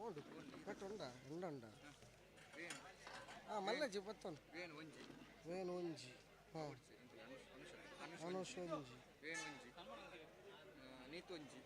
ಉಂಟು ಕಟ್ಟು ಉಂಡ ಉಂಡ ಉಂಡ ಮಲ್ಲಜಿ ಪತ್ತೊಂದು ವೇಣು ಒಂಜಿ ಹಾಂ ಅನುಷ ಒಂಜಿ ನೀತೊಂಜಿ.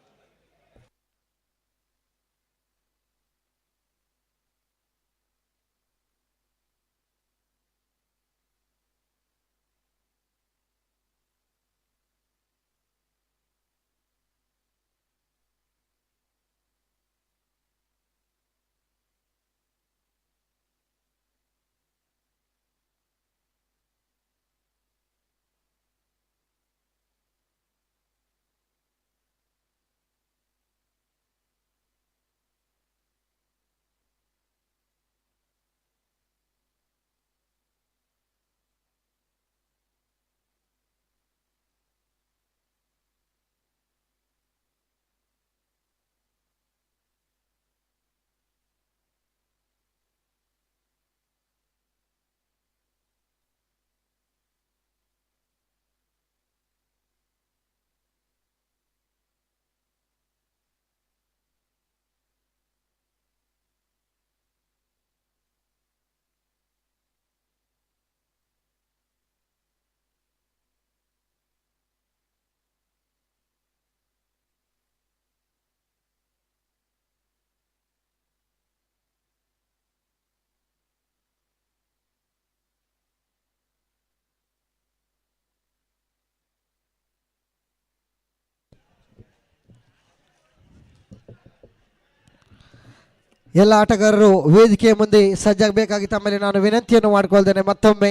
ಎಲ್ಲ ಆಟಗಾರರು ವೇದಿಕೆಯ ಮುಂದೆ ಸಜ್ಜಾಗಬೇಕಾಗಿ ತಮ್ಮಲ್ಲಿ ನಾನು ವಿನಂತಿಯನ್ನು ಮಾಡಿಕೊಳ್ತೇನೆ. ಮತ್ತೊಮ್ಮೆ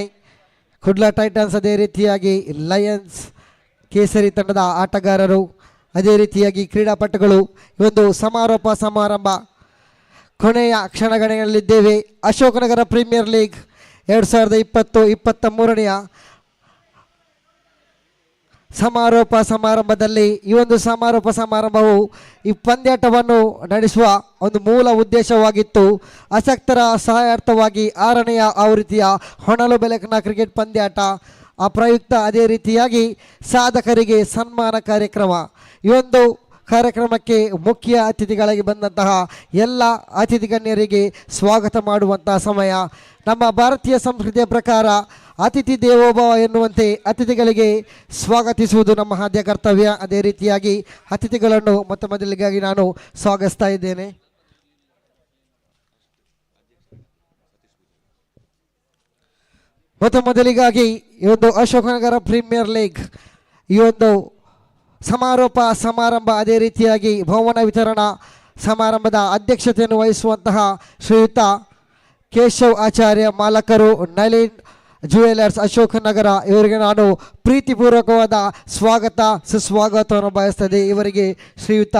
ಕುಡ್ಲ ಟೈಟನ್ಸ್, ಅದೇ ರೀತಿಯಾಗಿ ಲಯನ್ಸ್ ಕೇಸರಿ ತಂಡದ ಆಟಗಾರರು, ಅದೇ ರೀತಿಯಾಗಿ ಕ್ರೀಡಾಪಟುಗಳು, ಈ ಒಂದು ಸಮಾರೋಪ ಸಮಾರಂಭ ಕೊನೆಯ ಕ್ಷಣಗಣಗಳಲ್ಲಿದ್ದೇವೆ. ಅಶೋಕನಗರ ಪ್ರೀಮಿಯರ್ ಲೀಗ್ 2020-23ನೆಯ ಸಮಾರೋಪ ಸಮಾರಂಭದಲ್ಲಿ ಈ ಒಂದು ಸಮಾರೋಪ ಸಮಾರಂಭವು ಈ ಪಂದ್ಯಾಟವನ್ನು ನಡೆಸುವ ಒಂದು ಮೂಲ ಉದ್ದೇಶವಾಗಿತ್ತು. ಆಸಕ್ತರ ಸಹಾಯಾರ್ಥವಾಗಿ 6ನೆಯ ಆವೃತ್ತಿಯ ಹೊನಲು ಬೆಳಕಿನ ಕ್ರಿಕೆಟ್ ಪಂದ್ಯಾಟ ಪ್ರಯುಕ್ತ, ಅದೇ ರೀತಿಯಾಗಿ ಸಾಧಕರಿಗೆ ಸನ್ಮಾನ ಕಾರ್ಯಕ್ರಮ. ಈ ಒಂದು ಕಾರ್ಯಕ್ರಮಕ್ಕೆ ಮುಖ್ಯ ಅತಿಥಿಗಳಾಗಿ ಬಂದಂತಹ ಎಲ್ಲ ಅತಿಥಿ ಗಣ್ಯರಿಗೆ ಸ್ವಾಗತ ಮಾಡುವಂತಹ ಸಮಯ. ನಮ್ಮ ಭಾರತೀಯ ಸಂಸ್ಕೃತಿಯ ಪ್ರಕಾರ ಅತಿಥಿ ದೇವೋಭವ ಎನ್ನುವಂತೆ ಅತಿಥಿಗಳಿಗೆ ಸ್ವಾಗತಿಸುವುದು ನಮ್ಮ ಆದ್ಯ ಕರ್ತವ್ಯ. ಅದೇ ರೀತಿಯಾಗಿ ಅತಿಥಿಗಳನ್ನು ಮೊತ್ತ ಮೊದಲಿಗಾಗಿ ನಾನು ಸ್ವಾಗತಿಸ್ತಾ ಇದ್ದೇನೆ. ಮೊತ್ತ ಮೊದಲಿಗಾಗಿ ಈ ಒಂದು ಅಶೋಕನಗರ ಪ್ರೀಮಿಯರ್ ಲೀಗ್ ಈ ಒಂದು ಸಮಾರೋಪ ಸಮಾರಂಭ, ಅದೇ ರೀತಿಯಾಗಿ ಬಹುಮಾನ ವಿತರಣಾ ಸಮಾರಂಭದ ಅಧ್ಯಕ್ಷತೆಯನ್ನು ವಹಿಸುವಂತಹ ಶ್ರೀಯುತ ಕೇಶವ್ ಆಚಾರ್ಯ, ಮಾಲಕರು ನಳಿನ್ ಜ್ಯುವೆಲರ್ಸ್ ಅಶೋಕನಗರ, ಇವರಿಗೆ ನಾನು ಪ್ರೀತಿಪೂರ್ವಕವಾದ ಸ್ವಾಗತ ಸುಸ್ವಾಗತವನ್ನು ಬಯಸ್ತದೆ. ಇವರಿಗೆ ಶ್ರೀಯುತ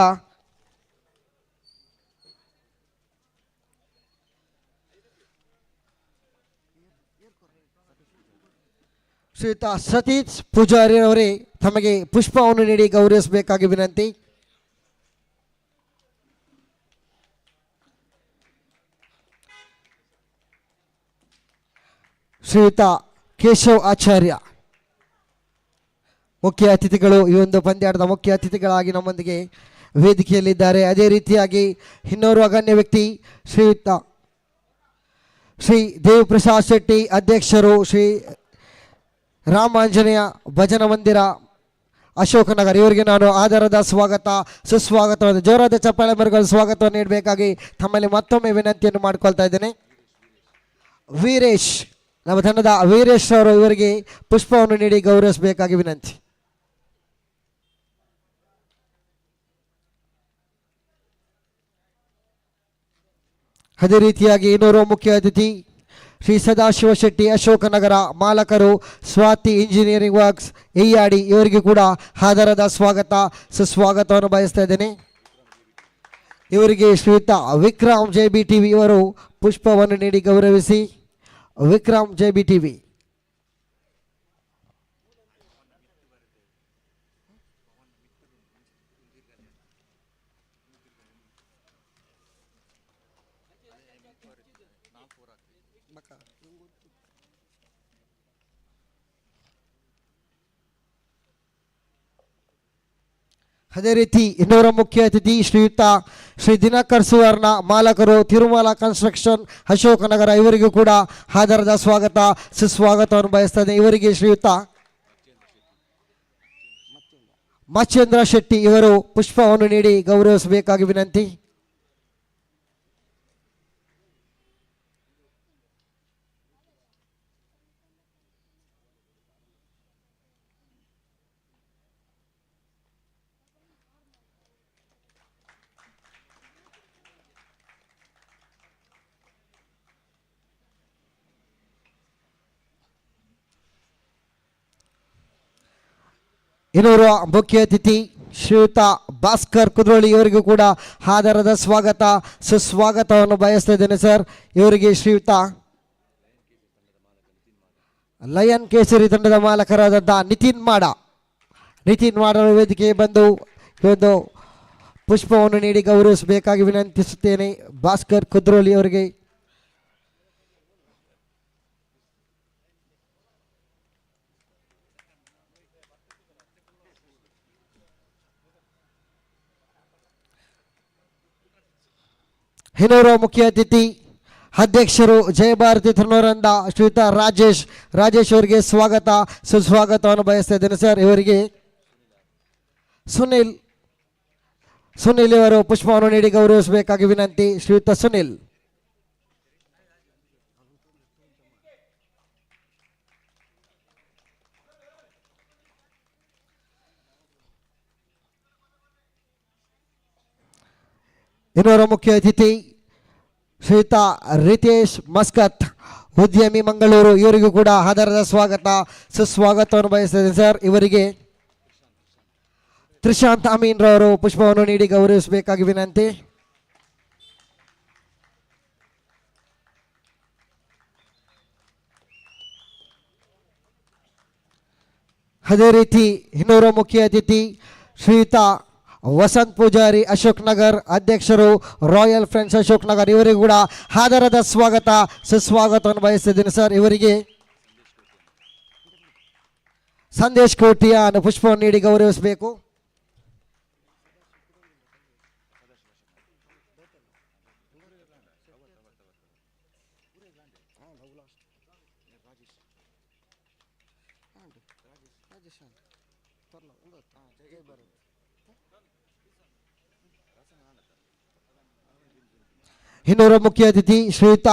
ಸತೀಶ್ ಪೂಜಾರಿ ಅವರೇ ತಮಗೆ ಪುಷ್ಪವನ್ನು ನೀಡಿ ಗೌರವಿಸಬೇಕಾಗಿ ವಿನಂತಿ. ಶ್ರೀಯುತ ಕೇಶವ್ ಆಚಾರ್ಯ ಮುಖ್ಯ ಅತಿಥಿಗಳು, ಈ ಒಂದು ಪಂದ್ಯಾಟದ ಮುಖ್ಯ ಅತಿಥಿಗಳಾಗಿ ನಮ್ಮೊಂದಿಗೆ ವೇದಿಕೆಯಲ್ಲಿದ್ದಾರೆ. ಅದೇ ರೀತಿಯಾಗಿ ಇನ್ನೋರ್ವ ಅಗಣ್ಯ ವ್ಯಕ್ತಿ ಶ್ರೀಯುತ ಶ್ರೀ ದೇವಪ್ರಸಾದ್ ಶೆಟ್ಟಿ, ಅಧ್ಯಕ್ಷರು ಶ್ರೀ ರಾಮಾಂಜನೇಯ ಭಜನ ಮಂದಿರ ಅಶೋಕನಗರ, ಇವರಿಗೆ ನಾನು ಆಧಾರದ ಸ್ವಾಗತ ಸುಸ್ವಾಗತವಾದ ಜೋರಾದ ಚಪ್ಪಾಳೆ ಮರಗಳು ಸ್ವಾಗತವನ್ನು ನೀಡಬೇಕಾಗಿ ತಮ್ಮಲ್ಲಿ ಮತ್ತೊಮ್ಮೆ ವಿನಂತಿಯನ್ನು ಮಾಡಿಕೊಳ್ತಾ ಇದ್ದೇನೆ. ವೀರೇಶ್, ನಮ್ಮ ತಂಡದ ವೀರೇಶ್ ಅವರು, ಇವರಿಗೆ ಪುಷ್ಪವನ್ನು ನೀಡಿ ಗೌರವಿಸಬೇಕಾಗಿ ವಿನಂತಿ. ಅದೇ ರೀತಿಯಾಗಿ ಇನ್ನೋರ್ವ ಮುಖ್ಯ ಅತಿಥಿ ಶ್ರೀ ಸದಾಶಿವ ಶೆಟ್ಟಿ ಅಶೋಕನಗರ, ಮಾಲಕರು ಸ್ವಾತಿ ಇಂಜಿನಿಯರಿಂಗ್ ವರ್ಕ್ಸ್ ಎಯ್ಯಾಡಿ, ಇವರಿಗೆ ಕೂಡ ಆಧಾರದ ಸ್ವಾಗತ ಸುಸ್ವಾಗತವನ್ನು ಬಯಸ್ತಾ ಇದ್ದೇನೆ. ಇವರಿಗೆ ಶ್ರೀಯುತ ವಿಕ್ರಮ್ JBTV ಇವರು ಪುಷ್ಪವನ್ನು ನೀಡಿ ಗೌರವಿಸಿ. ವಿಕ್ರಮ್ JBTV. ಅದೇ ರೀತಿ ಇನ್ನೂರ ಮುಖ್ಯ ಅತಿಥಿ ಶ್ರೀಯುತ ಶ್ರೀ ದಿನಕರ್ ಸುವರ್ಣ, ಮಾಲಕರು ತಿರುಮಲ ಕನ್ಸ್ಟ್ರಕ್ಷನ್ ಅಶೋಕನಗರ, ಇವರಿಗೂ ಕೂಡ ಆಧಾರದ ಸ್ವಾಗತ ಸುಸ್ವಾಗತವನ್ನು ಬಯಸ್ತದೆ. ಇವರಿಗೆ ಶ್ರೀಯುತ ಮಚ್ಚೇಂದ್ರ ಶೆಟ್ಟಿ ಇವರು ಪುಷ್ಪವನ್ನು ನೀಡಿ ಗೌರವಿಸಬೇಕಾಗಿ ವಿನಂತಿ. ಇನ್ನೂರ ಮುಖ್ಯ ಅತಿಥಿ ಶ್ರೀಯುತ ಭಾಸ್ಕರ್ ಕುದ್ರೋಳಿ, ಇವರಿಗೂ ಕೂಡ ಆಧಾರದ ಸ್ವಾಗತ ಸುಸ್ವಾಗತವನ್ನು ಬಯಸ್ತಾ ಇದ್ದೇನೆ ಸರ್. ಇವರಿಗೆ ಶ್ರೀಯುತ ಲಯನ್ ಕೇಸರಿ ತಂಡದ ಮಾಲಕರಾದಂಥ ನಿತಿನ್ ಮಾಡಲು ವೇದಿಕೆಗೆ ಬಂದು ಒಂದು ಪುಷ್ಪವನ್ನು ನೀಡಿ ಗೌರವಿಸಬೇಕಾಗಿ ವಿನಂತಿಸುತ್ತೇನೆ ಭಾಸ್ಕರ್ ಕುದ್ರೋಳಿ ಅವರಿಗೆ. ಇನ್ನೂರ ಮುಖ್ಯ ಅತಿಥಿ ಅಧ್ಯಕ್ಷರು ಜಯಭಾರತಿ ತನ್ನೂರಿಂದ ಶ್ರೀಯುತ ರಾಜೇಶ್ ಅವರಿಗೆ ಸ್ವಾಗತ ಸುಸ್ವಾಗತವನ್ನು ಬಯಸ್ತಾ ಇದ್ದೇನೆ ಸರ್. ಇವರಿಗೆ ಸುನಿಲ್ ಇವರು ಪುಷ್ಪವನ್ನು ನೀಡಿ ಗೌರವಿಸಬೇಕಾಗಿ ವಿನಂತಿ. ಶ್ರೀಯುತ ಸುನಿಲ್. ಇನ್ನೂರ ಮುಖ್ಯ ಅತಿಥಿ ಶ್ರೀಯುತ ರಿತೇಶ್ ಮಸ್ಕತ್, ಉದ್ಯಮಿ ಮಂಗಳೂರು, ಇವರಿಗೂ ಕೂಡ ಆಧಾರದ ಸ್ವಾಗತ ಸುಸ್ವಾಗತವನ್ನು ಬಯಸಿದೆ ಸರ್. ಇವರಿಗೆ ತ್ರಿಶಾಂತ್ ಅಮೀನ್ ರವರು ಪುಷ್ಪವನ್ನು ನೀಡಿ ಗೌರವಿಸಬೇಕಾಗಿ ವಿನಂತಿ. ಅದೇ ರೀತಿ ಇನ್ನೂರ ಮುಖ್ಯ ಅತಿಥಿ ಶ್ರೀಯುತ ವಸಂತ್ ಪೂಜಾರಿ ಅಶೋಕ್ ನಗರ್, ಅಧ್ಯಕ್ಷರು ರಾಯಲ್ ಫ್ರೆಂಡ್ಸ್ ಅಶೋಕ್ ನಗರ್, ಇವರಿಗೂ ಕೂಡ ಆಧಾರದ ಸ್ವಾಗತ ಸುಸ್ವಾಗತವನ್ನು ಬಯಸ್ತಿದ್ದೀನಿ ಸರ್. ಇವರಿಗೆ ಸಂದೇಶ್ ಕೋಟಿಯ ಪುಷ್ಪವನ್ನು ನೀಡಿ ಗೌರವಿಸಬೇಕು. ಇನ್ನೂರ ಮುಖ್ಯ ಅತಿಥಿ ಶ್ರೀಯುತ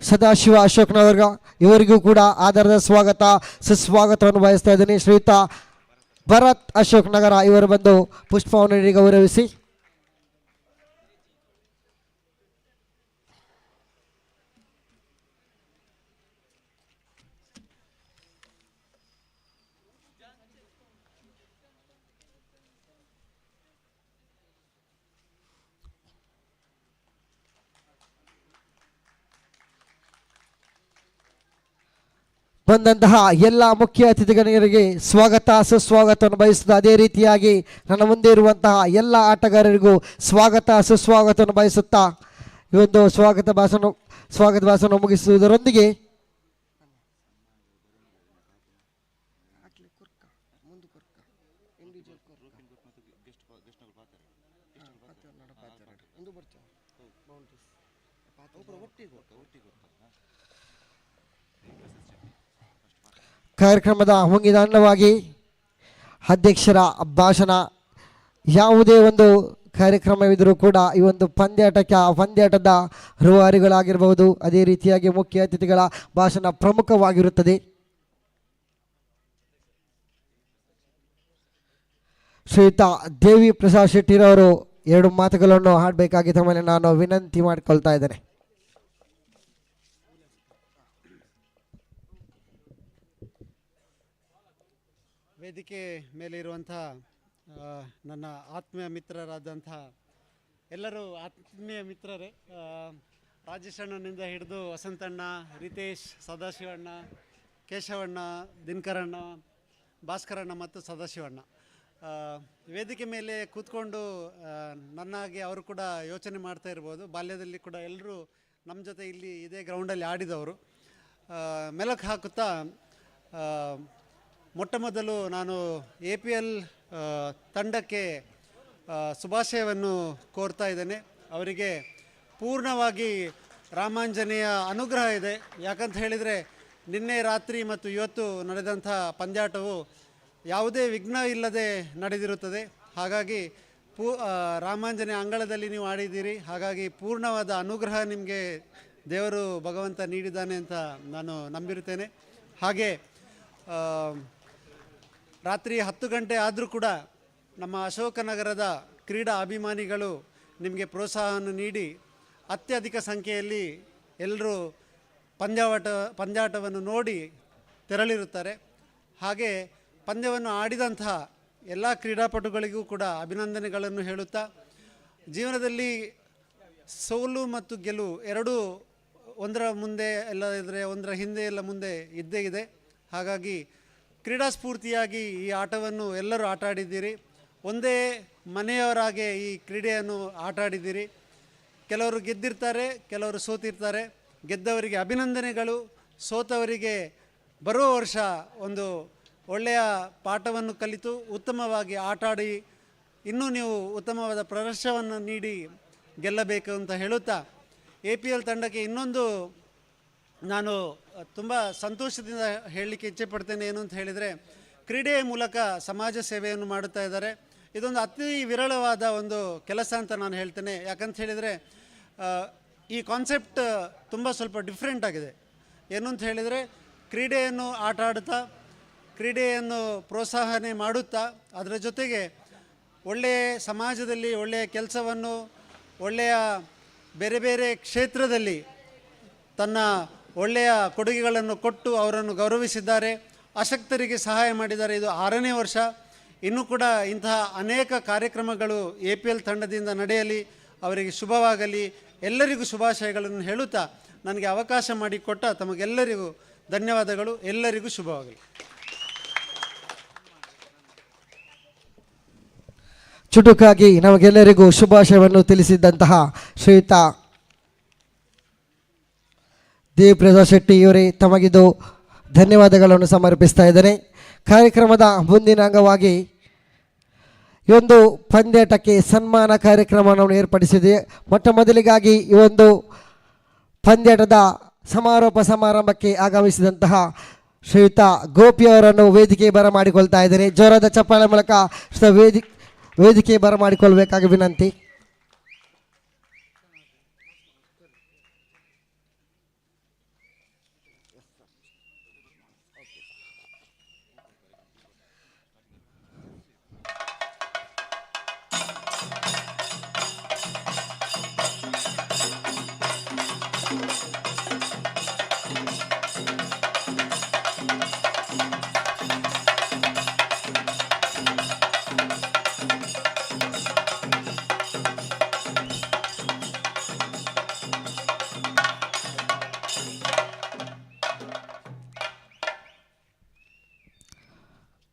ಸದಾಶಿವ ಅಶೋಕ್ನವರ್ಗ, ಇವರಿಗೂ ಕೂಡ ಆಧಾರದ ಸ್ವಾಗತ ಸುಸ್ವಾಗತವನ್ನು ಬಯಸ್ತಾ ಇದ್ದೀನಿ. ಶ್ರೀಯುತ ಭರತ್ ಅಶೋಕ್ ನಗರ, ಇವರು ಬಂದು ಪುಷ್ಪವನ್ನು ನೀಡಿ ಗೌರವಿಸಿ. ಬಂದಂತಹ ಎಲ್ಲ ಮುಖ್ಯ ಅತಿಥಿಗಳಿಗೆ ಸ್ವಾಗತ ಸುಸ್ವಾಗತವನ್ನು ಬಯಸುತ್ತಾ, ಅದೇ ರೀತಿಯಾಗಿ ನನ್ನ ಮುಂದೆ ಇರುವಂತಹ ಎಲ್ಲ ಆಟಗಾರರಿಗೂ ಸ್ವಾಗತ ಸುಸ್ವಾಗತವನ್ನು ಬಯಸುತ್ತಾ ಈ ಒಂದು ಸ್ವಾಗತ ಭಾಷಣ ಮುಗಿಸುವುದರೊಂದಿಗೆ ಕಾರ್ಯಕ್ರಮದ ಮುಂಗಿದ ಅಂಗವಾಗಿ ಅಧ್ಯಕ್ಷರ ಭಾಷಣ, ಯಾವುದೇ ಒಂದು ಕಾರ್ಯಕ್ರಮವಿದ್ದರೂ ಕೂಡ ಈ ಒಂದು ಪಂದ್ಯಾಟದ ರೂವಾರಿಗಳಾಗಿರಬಹುದು, ಅದೇ ರೀತಿಯಾಗಿ ಮುಖ್ಯ ಅತಿಥಿಗಳ ಭಾಷಣ ಪ್ರಮುಖವಾಗಿರುತ್ತದೆ. ಶ್ರೀಯುತ ದೇವಿ ಪ್ರಸಾದ್ ಶೆಟ್ಟಿರವರು 2 ಮಾತುಗಳನ್ನು ಹಾಡಬೇಕಾಗಿ ತಮ್ಮಲ್ಲಿ ನಾನು ವಿನಂತಿ ಮಾಡಿಕೊಳ್ತಾ ಇದ್ದೇನೆ. ವೇದಿಕೆ ಮೇಲೆ ಇರುವಂಥ ನನ್ನ ಆತ್ಮೀಯ ಮಿತ್ರರಾದಂಥ ಎಲ್ಲರೂ ಆತ್ಮೀಯ ಮಿತ್ರರೇ. ರಾಜೇಶ್ ಅಣ್ಣನಿಂದ ಹಿಡಿದು ವಸಂತಣ್ಣ, ರಿತೇಶ್, ಸದಾಶಿವಣ್ಣ, ಕೇಶವಣ್ಣ, ದಿನಕರಣ್ಣ, ಭಾಸ್ಕರಣ್ಣ ಮತ್ತು ಸದಾಶಿವಣ್ಣ ವೇದಿಕೆ ಮೇಲೆ ಕೂತ್ಕೊಂಡು ನನ್ನಾಗಿ ಅವರು ಕೂಡ ಯೋಚನೆ ಮಾಡ್ತಾ ಇರ್ಬೋದು. ಬಾಲ್ಯದಲ್ಲಿ ಕೂಡ ಎಲ್ಲರೂ ನಮ್ಮ ಜೊತೆ ಇಲ್ಲಿ ಇದೇ ಗ್ರೌಂಡಲ್ಲಿ ಆಡಿದವರು. ಮೆಲುಕು ಹಾಕುತ್ತಾ ಮೊಟ್ಟ ಮೊದಲು ನಾನು APL ತಂಡಕ್ಕೆ ಶುಭಾಶಯವನ್ನು ಕೋರ್ತಾ ಇದ್ದೇನೆ. ಅವರಿಗೆ ಪೂರ್ಣವಾಗಿ ರಾಮಾಂಜನೇಯ ಅನುಗ್ರಹ ಇದೆ. ಯಾಕಂತ ಹೇಳಿದರೆ ನಿನ್ನೆ ರಾತ್ರಿ ಮತ್ತು ಇವತ್ತು ನಡೆದಂಥ ಪಂದ್ಯಾಟವು ಯಾವುದೇ ವಿಘ್ನ ಇಲ್ಲದೆ ನಡೆದಿರುತ್ತದೆ. ಹಾಗಾಗಿ ರಾಮಾಂಜನೇಯ ಅಂಗಳದಲ್ಲಿ ನೀವು ಆಡಿದ್ದೀರಿ. ಹಾಗಾಗಿ ಪೂರ್ಣವಾದ ಅನುಗ್ರಹ ನಿಮಗೆ ದೇವರು ಭಗವಂತ ನೀಡಿದ್ದಾನೆ ಅಂತ ನಾನು ನಂಬಿರುತ್ತೇನೆ. ಹಾಗೆ ರಾತ್ರಿ 10 ಗಂಟೆ ಆದರೂ ಕೂಡ ನಮ್ಮ ಅಶೋಕನಗರದ ಕ್ರೀಡಾ ಅಭಿಮಾನಿಗಳು ನಿಮಗೆ ಪ್ರೋತ್ಸಾಹವನ್ನು ನೀಡಿ ಅತ್ಯಧಿಕ ಸಂಖ್ಯೆಯಲ್ಲಿ ಎಲ್ಲರೂ ಪಂದ್ಯಾಟವನ್ನು ನೋಡಿ ತೆರಳಿರುತ್ತಾರೆ. ಹಾಗೆ ಪಂದ್ಯವನ್ನು ಆಡಿದಂತಹ ಎಲ್ಲ ಕ್ರೀಡಾಪಟುಗಳಿಗೂ ಕೂಡ ಅಭಿನಂದನೆಗಳನ್ನು ಹೇಳುತ್ತಾ, ಜೀವನದಲ್ಲಿ ಸೋಲು ಮತ್ತು ಗೆಲುವು ಎರಡೂ ಒಂದರ ಮುಂದೆ ಎಲ್ಲ ಇದ್ದರೆ ಒಂದರ ಹಿಂದೆ ಎಲ್ಲ ಮುಂದೆ ಇದ್ದೇ ಇದೆ. ಹಾಗಾಗಿ ಕ್ರೀಡಾ ಸ್ಫೂರ್ತಿಯಾಗಿ ಈ ಆಟವನ್ನು ಎಲ್ಲರೂ ಆಟ ಆಡಿದ್ದೀರಿ. ಒಂದೇ ಮನೆಯವರಾಗೆ ಈ ಕ್ರೀಡೆಯನ್ನು ಆಟ ಆಡಿದ್ದೀರಿ. ಕೆಲವರು ಗೆದ್ದಿರ್ತಾರೆ, ಕೆಲವರು ಸೋತಿರ್ತಾರೆ. ಗೆದ್ದವರಿಗೆ ಅಭಿನಂದನೆಗಳು, ಸೋತವರಿಗೆ ಬರುವ ವರ್ಷ ಒಂದು ಒಳ್ಳೆಯ ಪಾಠವನ್ನು ಕಲಿತು ಉತ್ತಮವಾಗಿ ಆಟ ಆಡಿ ಇನ್ನೂ ನೀವು ಉತ್ತಮವಾದ ಪ್ರದರ್ಶನವನ್ನು ನೀಡಿ ಗೆಲ್ಲಬೇಕು ಅಂತ ಹೇಳುತ್ತಾ, APL ತಂಡಕ್ಕೆ ಇನ್ನೊಂದು ನಾನು ತುಂಬ ಸಂತೋಷದಿಂದ ಹೇಳಲಿಕ್ಕೆ ಇಚ್ಛೆಪಡ್ತೇನೆ. ಏನು ಅಂತ ಹೇಳಿದರೆ, ಕ್ರೀಡೆಯ ಮೂಲಕ ಸಮಾಜ ಸೇವೆಯನ್ನು ಮಾಡುತ್ತಾ ಇದ್ದಾರೆ. ಇದೊಂದು ಅತಿ ವಿರಳವಾದ ಒಂದು ಕೆಲಸ ಅಂತ ನಾನು ಹೇಳ್ತೇನೆ. ಯಾಕಂತ ಹೇಳಿದರೆ ಈ ಕಾನ್ಸೆಪ್ಟ್ ತುಂಬ ಸ್ವಲ್ಪ ಡಿಫ್ರೆಂಟ್ ಆಗಿದೆ. ಏನು ಅಂತ ಹೇಳಿದರೆ, ಕ್ರೀಡೆಯನ್ನು ಆಟ ಆಡುತ್ತಾ, ಕ್ರೀಡೆಯನ್ನು ಪ್ರೋತ್ಸಾಹನೆ ಮಾಡುತ್ತಾ, ಅದರ ಜೊತೆಗೆ ಒಳ್ಳೆಯ ಸಮಾಜದಲ್ಲಿ ಒಳ್ಳೆಯ ಕೆಲಸವನ್ನು, ಒಳ್ಳೆಯ ಬೇರೆ ಬೇರೆ ಕ್ಷೇತ್ರದಲ್ಲಿ ತನ್ನ ಒಳ್ಳೆಯ ಕೊಡುಗೆಗಳನ್ನು ಕೊಟ್ಟು ಅವರನ್ನು ಗೌರವಿಸಿದ್ದಾರೆ. ಅಶಕ್ತರಿಗೆ ಸಹಾಯ ಮಾಡಿದ್ದಾರೆ. ಇದು 6ನೇ ವರ್ಷ. ಇನ್ನೂ ಕೂಡ ಇಂತಹ ಅನೇಕ ಕಾರ್ಯಕ್ರಮಗಳು APL ತಂಡದಿಂದ ನಡೆಯಲಿ, ಅವರಿಗೆ ಶುಭವಾಗಲಿ. ಎಲ್ಲರಿಗೂ ಶುಭಾಶಯಗಳನ್ನು ಹೇಳುತ್ತಾ ನನಗೆ ಅವಕಾಶ ಮಾಡಿಕೊಟ್ಟ ತಮಗೆಲ್ಲರಿಗೂ ಧನ್ಯವಾದಗಳು. ಎಲ್ಲರಿಗೂ ಶುಭವಾಗಲಿ. ಚುಟುಕಾಗಿ ನಮಗೆಲ್ಲರಿಗೂ ಶುಭಾಶಯವನ್ನು ತಿಳಿಸಿದ್ದಂತಹ ಶ್ರೀಯುತ ದೇವಪ್ರಸಾದ್ ಶೆಟ್ಟಿ ಇವರೇ ತಮಗಿದು ಧನ್ಯವಾದಗಳನ್ನು ಸಮರ್ಪಿಸ್ತಾ ಇದ್ದೇನೆ. ಕಾರ್ಯಕ್ರಮದ ಮುಂದಿನ ಅಂಗವಾಗಿ ಈ ಒಂದು ಪಂದ್ಯಾಟಕ್ಕೆ ಸನ್ಮಾನ ಕಾರ್ಯಕ್ರಮವನ್ನು ಏರ್ಪಡಿಸಿದೆ. ಮೊಟ್ಟ ಮೊದಲಿಗಾಗಿ ಈ ಒಂದು ಪಂದ್ಯಾಟದ ಸಮಾರೋಪ ಸಮಾರಂಭಕ್ಕೆ ಆಗಮಿಸಿದಂತಹ ಶ್ರೀಯುತ ಗೋಪಿ ಅವರನ್ನು ವೇದಿಕೆ ಬರಮಾಡಿಕೊಳ್ತಾ ಇದ್ದೇನೆ. ಜೋರಾದ ಚಪ್ಪಾಳೆ ಮೂಲಕ ವೇದಿಕೆ ಬರಮಾಡಿಕೊಳ್ಬೇಕಾಗಿ ವಿನಂತಿ.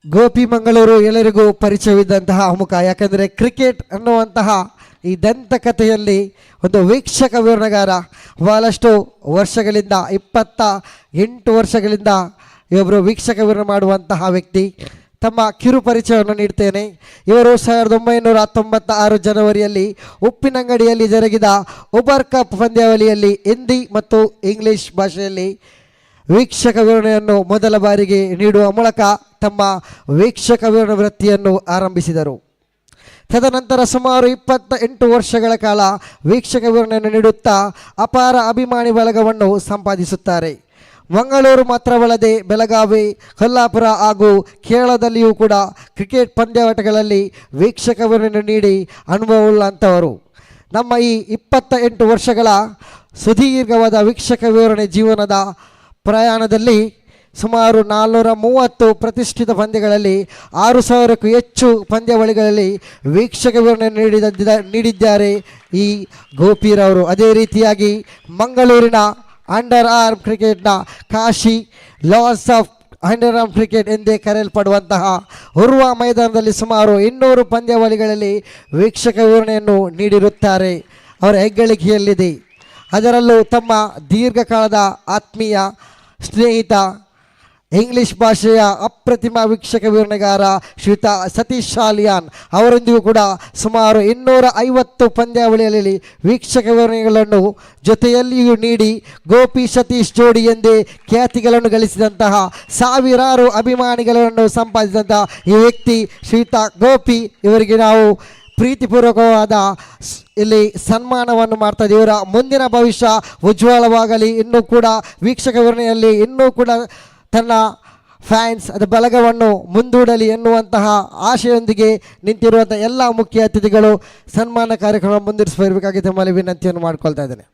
ಗೋಪಿ ಮಂಗಳೂರು ಎಲ್ಲರಿಗೂ ಪರಿಚಯವಿದ್ದಂತಹ ಮುಖ. ಯಾಕಂದರೆ ಕ್ರಿಕೆಟ್ ಅನ್ನುವಂತಹ ಈ ದಂತಕಥೆಯಲ್ಲಿ ಒಂದು ವೀಕ್ಷಕ ವಿವರಣೆಗಾರ. ಬಹಳಷ್ಟು ವರ್ಷಗಳಿಂದ 28 ವರ್ಷಗಳಿಂದ ಇವೊಬ್ಬರು ವೀಕ್ಷಕ ವಿವರಣೆ ಮಾಡುವಂತಹ ವ್ಯಕ್ತಿ. ತಮ್ಮ ಕಿರು ಪರಿಚಯವನ್ನು ನೀಡ್ತೇನೆ. ಇವರು 1996 ಜನವರಿಯಲ್ಲಿ ಉಪ್ಪಿನಂಗಡಿಯಲ್ಲಿ ಜರುಗಿದ ಉಬರ್ ಕಪ್ ಪಂದ್ಯಾವಳಿಯಲ್ಲಿ ಹಿಂದಿ ಮತ್ತು ಇಂಗ್ಲಿಷ್ ಭಾಷೆಯಲ್ಲಿ ವೀಕ್ಷಕ ವಿವರಣೆಯನ್ನು ಮೊದಲ ಬಾರಿಗೆ ನೀಡುವ ಮೂಲಕ ತಮ್ಮ ವೀಕ್ಷಕ ವಿವರಣೆ ವೃತ್ತಿಯನ್ನು ಆರಂಭಿಸಿದರು. ತದನಂತರ ಸುಮಾರು 28 ವರ್ಷಗಳ ಕಾಲ ವೀಕ್ಷಕ ವಿವರಣೆಯನ್ನು ನೀಡುತ್ತಾ ಅಪಾರ ಅಭಿಮಾನಿ ಬಳಗವನ್ನು ಸಂಪಾದಿಸುತ್ತಾರೆ. ಮಂಗಳೂರು ಮಾತ್ರವಲ್ಲದೆ ಬೆಳಗಾವಿ, ಕೊಲ್ಲಾಪುರ ಹಾಗೂ ಕೇರಳದಲ್ಲಿಯೂ ಕೂಡ ಕ್ರಿಕೆಟ್ ಪಂದ್ಯಾಟಗಳಲ್ಲಿ ವೀಕ್ಷಕ ವಿವರಣೆಯನ್ನು ನೀಡಿ ಅನುಭವವುಳ್ಳಂಥವರು. ನಮ್ಮ ಈ 28 ವರ್ಷಗಳ ಸುದೀರ್ಘವಾದ ವೀಕ್ಷಕ ವಿವರಣೆ ಜೀವನದ ಪ್ರಯಾಣದಲ್ಲಿ ಸುಮಾರು 430 ಪ್ರತಿಷ್ಠಿತ ಪಂದ್ಯಗಳಲ್ಲಿ 6000ಕ್ಕೂ ಹೆಚ್ಚು ಪಂದ್ಯಾವಳಿಗಳಲ್ಲಿ ವೀಕ್ಷಕ ವಿವರಣೆ ನೀಡಿದ್ದಾರೆ ಈ ಗೋಪಿರವರು. ಅದೇ ರೀತಿಯಾಗಿ ಮಂಗಳೂರಿನ ಅಂಡರ್ ಆರ್ಮ್ ಕ್ರಿಕೆಟ್ನ Kashi loss of under arm cricket ಎಂದೇ ಕರೆಯಲ್ಪಡುವಂತಹ ಉರ್ವ ಮೈದಾನದಲ್ಲಿ ಸುಮಾರು 200 ಪಂದ್ಯಾವಳಿಗಳಲ್ಲಿ ವೀಕ್ಷಕ ವಿವರಣೆಯನ್ನು ನೀಡಿರುತ್ತಾರೆ. ಅವರ ಹೆಗ್ಗಳಿಕೆಯಲ್ಲಿದೆ. ಅದರಲ್ಲೂ ತಮ್ಮ ದೀರ್ಘಕಾಲದ ಆತ್ಮೀಯ ಸ್ನೇಹಿತ ಇಂಗ್ಲಿಷ್ ಭಾಷೆಯ ಅಪ್ರತಿಮ ವೀಕ್ಷಕ ವಿವರಣೆಗಾರ ಶ್ರೀಯುತ ಸತೀಶ್ ಶಾಲಿಯಾನ್ ಅವರೊಂದಿಗೂ ಕೂಡ ಸುಮಾರು 250 ಪಂದ್ಯಾವಳಿಯಲ್ಲಿ ವೀಕ್ಷಕ ವಿವರಣೆಗಳನ್ನು ಜೊತೆಯಲ್ಲಿಯೂ ನೀಡಿ ಗೋಪಿ ಸತೀಶ್ ಜೋಡಿ ಎಂದೇ ಖ್ಯಾತಿಗಳನ್ನು ಗಳಿಸಿದಂತಹ ಸಾವಿರಾರು ಅಭಿಮಾನಿಗಳನ್ನು ಸಂಪಾದಿಸಿದಂತಹ ಈ ವ್ಯಕ್ತಿ ಶ್ರೀಯುತ ಗೋಪಿ ಇವರಿಗೆ ನಾವು ಪ್ರೀತಿಪೂರ್ವಕವಾದ ಇಲ್ಲಿ ಸನ್ಮಾನವನ್ನು ಮಾಡ್ತಾ ಇದ್ದೀವಿ. ಇವರ ಮುಂದಿನ ಭವಿಷ್ಯ ಉಜ್ವಲವಾಗಲಿ, ಇನ್ನೂ ಕೂಡ ವೀಕ್ಷಕ ವಿವರಣೆಯಲ್ಲಿ ಇನ್ನೂ ಕೂಡ ತನ್ನ ಫ್ಯಾನ್ಸ್ ಅದು ಬಲಗವನ್ನು ಮುಂದೂಡಲಿ ಎನ್ನುವಂತಹ ಆಶೆಯೊಂದಿಗೆ ನಿಂತಿರುವಂಥ ಎಲ್ಲ ಮುಖ್ಯ ಅತಿಥಿಗಳು ಸನ್ಮಾನ ಕಾರ್ಯಕ್ರಮ ಮುಂದುವರಿಸಬೇಕಾಗಿ ತಮ್ಮಲ್ಲಿ ವಿನಂತಿಯನ್ನು ಮಾಡಿಕೊಳ್ತಾ ಇದ್ದೇನೆ.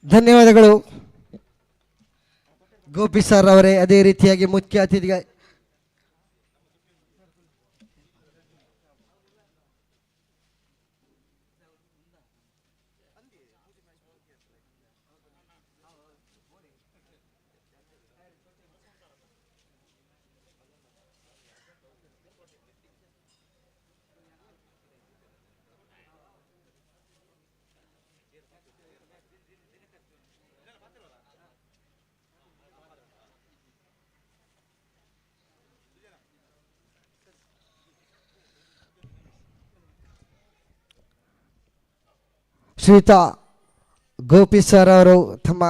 ಧನ್ಯವಾದಗಳು ಗೋಪಿ ಸರ್ ಅವರೇ. ಅದೇ ರೀತಿಯಾಗಿ ಮುಖ್ಯ ಅತಿಥಿಗೆ ಶ್ರೀಯುತ ಗೋಪಿ ಸರ್ ಅವರು ತಮ್ಮ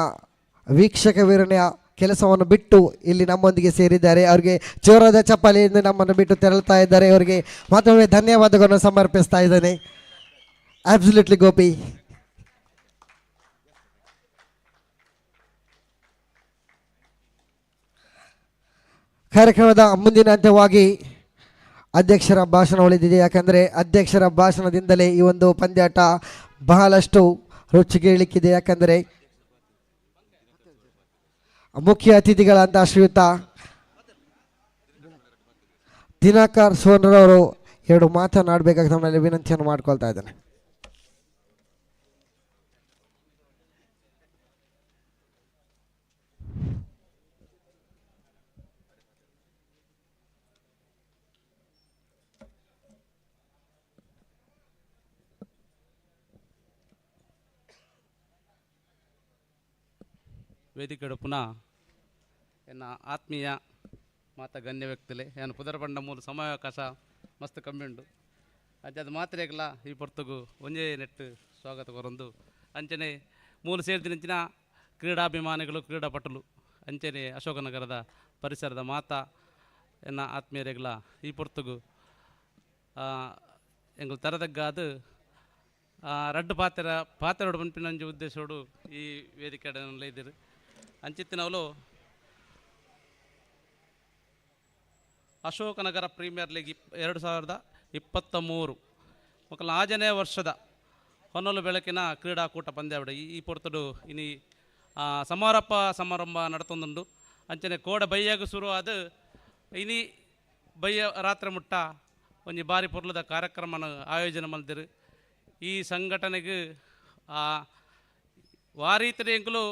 ವೀಕ್ಷಕ ವಿವರಣೆಯ ಕೆಲಸವನ್ನು ಬಿಟ್ಟು ಇಲ್ಲಿ ನಮ್ಮೊಂದಿಗೆ ಸೇರಿದ್ದಾರೆ. ಅವರಿಗೆ ಜೋರಾದ ಚಪ್ಪಾಳೆಯಿಂದ ನಮ್ಮನ್ನು ಬಿಟ್ಟು ತೆರಳುತ್ತಾ ಇದ್ದಾರೆ. ಅವರಿಗೆ ಮತ್ತೊಮ್ಮೆ ಧನ್ಯವಾದಗಳನ್ನು ಸಮರ್ಪಿಸ್ತಾ ಇದ್ದೇನೆ. ಅಬ್ಸಲ್ಯೂಟ್ಲಿ ಗೋಪಿ. ಕಾರ್ಯಕ್ರಮದ ಮುಂದಿನ ಹಂತವಾಗಿ ಅಧ್ಯಕ್ಷರ ಭಾಷಣ ಉಳಿದಿದೆ. ಯಾಕಂದರೆ ಅಧ್ಯಕ್ಷರ ಭಾಷಣದಿಂದಲೇ ಈ ಒಂದು ಪಂದ್ಯಾಟ ಬಹಳಷ್ಟು ರುಚಿಗೇಳಿಕ್ಕಿದೆ. ಯಾಕಂದರೆ ಮುಖ್ಯ ಅತಿಥಿಗಳಂತ ಶ್ರೀಯುತ ದಿನಕರ್ ಸೋನ್ರವರು 2 ಮಾತನಾಡಬೇಕಾಗಿ ತಮ್ಮಲ್ಲಿ ವಿನಂತಿಯನ್ನು ಮಾಡ್ಕೊಳ್ತಾ ಇದ್ದೇನೆ. ವೇದಿಕೆಡು ಪುನಃ ಎನ್ನ ಆತ್ಮೀಯ ಮಾತ ಗಣ್ಯ ವ್ಯಕ್ತಿಲೆ ಏನು ಪುದರ ಪಂಡ ಮೂಲ ಸಮಯಾವಕಾಶ ಮಸ್ತ್ ಕಮ್ಮಿ ಉಂಡು. ಅದು ಮಾತ್ರೆಗಲ ಈ ಪೊರ್ತುಗು ಒಂಜೇ ನೆಟ್ಟು ಸ್ವಾಗತ ಕೊರೊಂದು ಅಂಚನೆ ಮೂಲ ಸೇರಿದಿನಂಚಿನ ಕ್ರೀಡಾಭಿಮಾನಿಗಳು ಕ್ರೀಡಾಪಟುಲು ಅಂಚನೆ ಅಶೋಕನಗರದ ಪರಿಸರದ ಮಾತಾ ಎನ್ನ ಆತ್ಮೀಯರೆಗಲ ಈ ಪೊರ್ತುಗು ಎಂಗಳು ತರದಗ್ಗಾದು ರಡ್ಡು ಪಾತ್ರೆಡು ಪನ್ಪಿನಂಜು ಉದ್ದೇಶೋಡು ಈ ವೇದಿಕೆ ಇದ್ದಿರು ಅಂಚಿತ್ತಿನವಲು ಅಶೋಕನಗರ ಪ್ರೀಮಿಯರ್ ಲೀಗ್ 2023 ಮಕ್ಕಳ 5ನೇ ವರ್ಷದ ಹೊನ್ನಲು ಬೆಳಕಿನ ಕ್ರೀಡಾಕೂಟ ಪಂದ್ಯಾವಳಿ ಈ ಪೊರ್ತಡು ಇನಿ ಸಮಾರಂಭ ನಡತೊಂದುಂಡು ಅಂಚನೆ ಕೋಡ ಬೈಯಾಗ ಶುರು ಆದ ಇನಿ ಬಯ್ಯ ರಾತ್ರಿ ಮುಟ್ಟ ಒಂಜಿ ಬಾರಿ ಪೊರ್ಲದ ಕಾರ್ಯಕ್ರಮನ ಆಯೋಜನೆ ಮಲ್ದಿರು. ಈ ಸಂಘಟನೆಗೆ ವಾರೀತದ ಎಂಕುಲು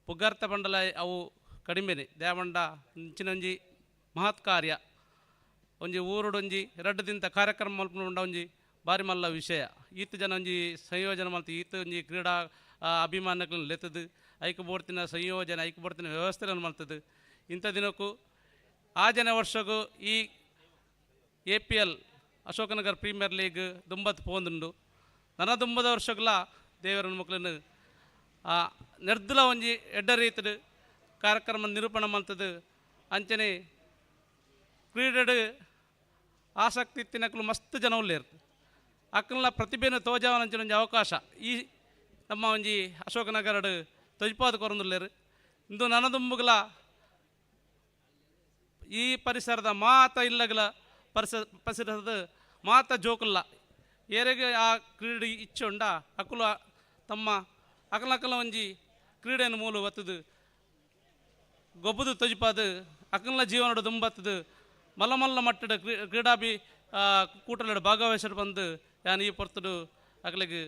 ಪುಗಾರ್ಥ ಬಂಡಲ ಅವು ಕಡಿಮೆನೆ ದೇವಂಡ ಇಂಚಿನೊಂಜಿ ಮಹತ್ ಕಾರ್ಯ ಒಂಜಿ ಊರುಡೊಂಜಿ ಎರಡ್ದಿಂತ ಕಾರ್ಯಕ್ರಮ ಮಲ್ಪುಂಡ ಒಂಜಿ ಬಾರಿ ಮಲ್ಲ ವಿಷಯ. ಈತ ಜನ ಒಂಜಿ ಸಂಯೋಜನೆ ಮಲ್ತು ಈತ ಒಂಜಿ ಕ್ರೀಡಾ ಅಭಿಮಾನಗಳನ್ನು ಲೆತ್ತದು ಐಕ್ಯ ಬೋಡ್ತಿನ ಸಂಯೋಜನೆ ಐಕ್ಯ ಬೋಡ್ತಿನ ವ್ಯವಸ್ಥೆಗಳನ್ನು ಮಲ್ತದು. ಇಂಥ ದಿನಕ್ಕೂ 5ನೇ ವರ್ಷಕ್ಕೂ ಈ APL ಅಶೋಕನಗರ ಪ್ರೀಮಿಯರ್ ಲೀಗ್ ದುಂಬತ್ತು ಪೋಂದುಂಡು. ನನ್ನ ದುಂಬದ ವರ್ಷಗಳ ದೇವರ ಮಕ್ಕಳನ್ನು ನಿರ್ದಲ ಒಂಜಿ ಎಡ್ಡ ರೀತಿಡು ಕಾರ್ಯಕ್ರಮ ನಿರೂಪಣೆ ಮಾಡ್ತದೆ. ಅಂಚನೆ ಕ್ರೀಡೆಡು ಆಸಕ್ತಿ ಇತ್ತಿನಕ್ಕಲು ಮಸ್ತ್ ಜನ ಉಳ್ಳೇರು ಅಕ್ಕನ ಪ್ರತಿಭೆನ ತೋಜಾವನ ಅಂಚಿನ ಒಂಜಿ ಅವಕಾಶ ಈ ನಮ್ಮ ಒಂಜಿ ಅಶೋಕನಗರಡು ತೊಜ್ಪಾದ ಕೊರಂದುಲ್ಲೇರು. ಇಂದು ನನದುಂಬುಗಳ ಈ ಪರಿಸರದ ಮಾತ ಇಲ್ಲಗಲ ಪರಿಸರದ ಮಾತ ಜೋಕುಲ್ಲ ಏರೆಗೆ ಆ ಕ್ರೀಡೆ ಇಚ್ಚುಂಡ ಅಕುಲ ತಮ್ಮ ಅಕಲಕಲ ಒಂಜಿ ಕ್ರೀಡೆಯನ್ನು ಮೂಲು ಬತ್ತದು ಗೊಬ್ಬದು ತೊಜಿಪಾದು ಅಕಲ ಜೀವನಡು ದುಂಬತ್ತದು ಮಲ್ಲ ಮಲ್ಲ ಮಟ್ಟದ ಕ್ರೀಡಾಭಿ ಕೂಟಲಡು ಭಾಗವಹಿಸಲು ಬಂದು ಯಾನು ಈ ಪೊರ್ತಡು ಅಕಲಿಗೆ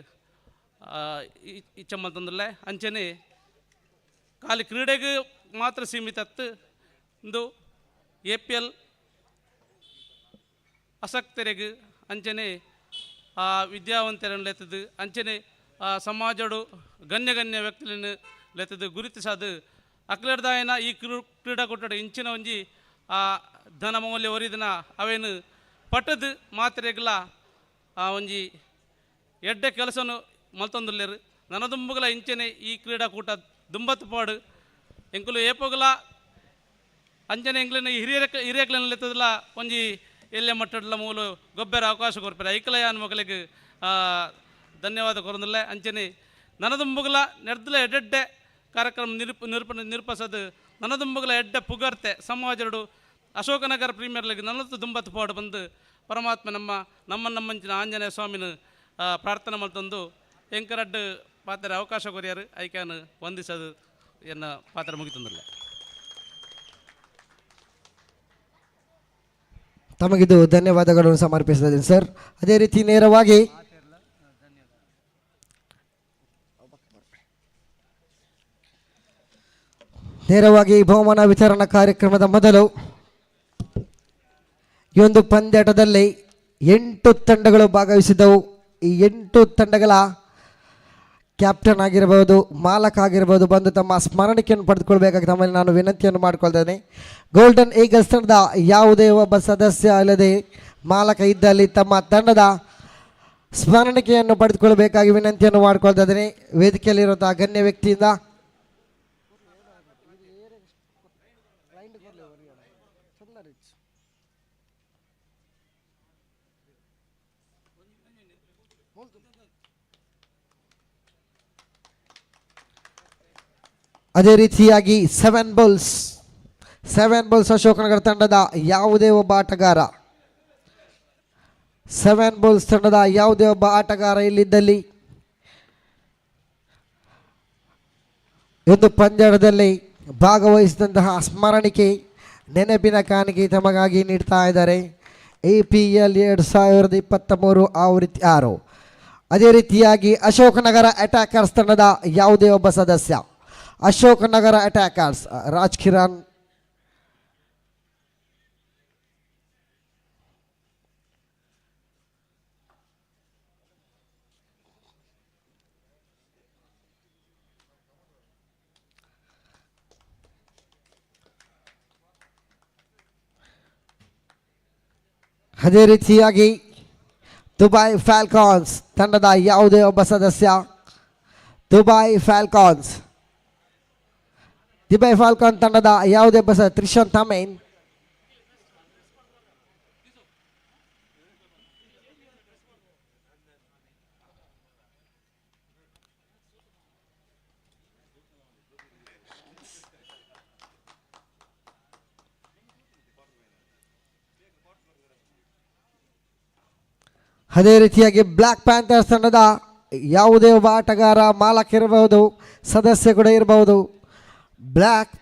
ಇಚ್ಛೆ ತಂದಲ್ಲ ಅಂಚನೆ ಖಾಲಿ ಕ್ರೀಡೆಗೆ ಮಾತ್ರ ಸೀಮಿತ ಇಂದು APL ಆಸಕ್ತರಿಗೆ ಅಂಚನೆ ವಿದ್ಯಾವಂತರನ್ನು ಲೆತ್ತದು ಅಂಚನೆ ಸಮಾಜಡು ಗಣ್ಯ ವ್ಯಕ್ತಿಗಳನ್ನು ಲೆತ್ತದು ಗುರುತಿಸದು ಅಕ್ಲರ್ದಾಯನ ಈ ಕ್ರೀಡಾಕೂಟದ ಇಂಚಿನ ಒಂಜಿ ಧನ ಮೌಲ್ಯ ಒರಿದನ ಅವೇನು ಪಟ್ಟದು ಮಾತ್ರೆಗಳ ಒಂಜಿ ಎಡ್ಡೆ ಕೆಲಸನು ಮಲ್ತೊಂದುಲ್ಲೇರು ನನದುಂಬುಗಳ ಇಂಚನೆ ಈ ಕ್ರೀಡಾಕೂಟ ದುಂಬತ್ತು ಪಾಡು ಎಂಕುಲು ಏಪೋಗಲ ಅಂಚನೆ ಎಂಕ್ಲಿನ ಹಿರಿಯಕ್ಲನ್ನು ಲೆತ್ತದಲ್ಲ ಒಂಜಿ ಎಲ್ಲೆ ಮಟ್ಟಡ್ಲ ಮೂಲು ಗೊಬ್ಬರ ಅವಕಾಶ ಕೊರ್ಪೆರ ಐಕಲಯಾನ ಮಕ್ಕಳಿಗೆ ಧನ್ಯವಾದ ಕೊರಂದಿಲ್ಲ ಅಂಚನೆ ನನದುಂಬುಗಳ ನೆಡ್ದಲ ಎಡ್ಡೆ ಕಾರ್ಯಕ್ರಮ ನಿರೂಪಿಸೋದು ನನದುಂಬುಗಳ ಎಡ್ಡೆ ಪುಗರ್ತೆ ಸಮಾಜಡು ಅಶೋಕನಗರ ಪ್ರೀಮಿಯರ್ ಲೀಗ್ 40 ಪಾಡು ಬಂದು ಪರಮಾತ್ಮ ನಮ್ಮಂಚಿನ ಆಂಜನೇಯ ಸ್ವಾಮಿನ ಪ್ರಾರ್ಥನೆ ಮಾಡ್ತಂದು ಎಂಕರಡ್ಡು ಪಾತ್ರ ಅವಕಾಶ ಕೊರಿಯಾರು ಐಕ್ಯಾನು ವಂದಿಸೋದು ಎನ್ನ ಪಾತ್ರ ಮುಗಿತಂದಿಲ್ಲ. ತಮಗಿದು ಧನ್ಯವಾದಗಳನ್ನು ಸಮರ್ಪಿಸಿದ್ದೇನೆ ಸರ್. ಅದೇ ರೀತಿ ನೇರವಾಗಿ ಬಹುಮಾನ ವಿತರಣಾ ಕಾರ್ಯಕ್ರಮದ ಮೊದಲು ಈ ಒಂದು ಪಂದ್ಯಾಟದಲ್ಲಿ 8 ತಂಡಗಳು ಭಾಗವಹಿಸಿದ್ದವು. ಈ 8 ತಂಡಗಳ ಕ್ಯಾಪ್ಟನ್ ಆಗಿರ್ಬೋದು, ಮಾಲಕ ಆಗಿರ್ಬೋದು ಬಂದು ತಮ್ಮ ಸ್ಮರಣಿಕೆಯನ್ನು ಪಡೆದುಕೊಳ್ಬೇಕಾಗಿ ತಮ್ಮಲ್ಲಿ ನಾನು ವಿನಂತಿಯನ್ನು ಮಾಡಿಕೊಳ್ತೇನೆ. ಗೋಲ್ಡನ್ ಈಗಲ್ಸ್ ತಂಡದ ಯಾವುದೇ ಒಬ್ಬ ಸದಸ್ಯ ಅಲ್ಲದೆ ಮಾಲಕ ಇದ್ದಲ್ಲಿ ತಮ್ಮ ತಂಡದ ಸ್ಮರಣಿಕೆಯನ್ನು ಪಡೆದುಕೊಳ್ಬೇಕಾಗಿ ವಿನಂತಿಯನ್ನು ಮಾಡಿಕೊಳ್ತಾ ಇದ್ದೇನೆ. ವೇದಿಕೆಯಲ್ಲಿರುವಂತಹ ಗಣ್ಯ ವ್ಯಕ್ತಿಯಿಂದ ಅದೇ ರೀತಿಯಾಗಿ 7 ಬೌಲ್ಸ್ ಅಶೋಕನಗರ ತಂಡದ ಯಾವುದೇ ಒಬ್ಬ ಆಟಗಾರ 7 ಬೌಲ್ಸ್ ತಂಡದ ಯಾವುದೇ ಒಬ್ಬ ಆಟಗಾರ ಇಲ್ಲಿದ್ದಲ್ಲಿ ಒಂದು ಪಂದ್ಯದಲ್ಲಿ ಭಾಗವಹಿಸಿದಂತಹ ಸ್ಮರಣಿಕೆ ನೆನಪಿನ ಕಾಣಿಕೆ ತಮಗಾಗಿ ನೀಡ್ತಾ ಇದ್ದಾರೆ. APL 2023 ಆವೃತ್ತಿ 6. ಅದೇ ರೀತಿಯಾಗಿ ಅಶೋಕನಗರ ಅಟ್ಯಾಕರ್ಸ್ ತಂಡದ ಯಾವುದೇ ಒಬ್ಬ ಸದಸ್ಯ ಅಶೋಕನಗರ ಅಟ್ಯಾಕರ್ಸ್ ರಾಜ್ ಕಿರಣ್ ಅದೇ ರೀತಿಯಾಗಿ ದುಬೈ ಫ್ಯಾಲ್ಕಾನ್ಸ್ ತಂಡದ ಯಾವುದೇ ಒಬ್ಬ ಸದಸ್ಯ ದುಬೈ ಫ್ಯಾಲ್ಕಾನ್ ತಂಡದ ಯಾವುದೇ ಒಬ್ಬ ತ್ರಿಶನ್ ತಮೇನ್ ಅದೇ ರೀತಿಯಾಗಿ ಬ್ಲ್ಯಾಕ್ ಪ್ಯಾಂಥರ್ಸ್ ತಂಡದ ಯಾವುದೇ ಒಬ್ಬ ಆಟಗಾರ ಮಾಲಕ ಇರಬಹುದು, ಸದಸ್ಯ ಕೂಡ ಇರಬಹುದು. ಬ್ಲ್ಯಾಕ್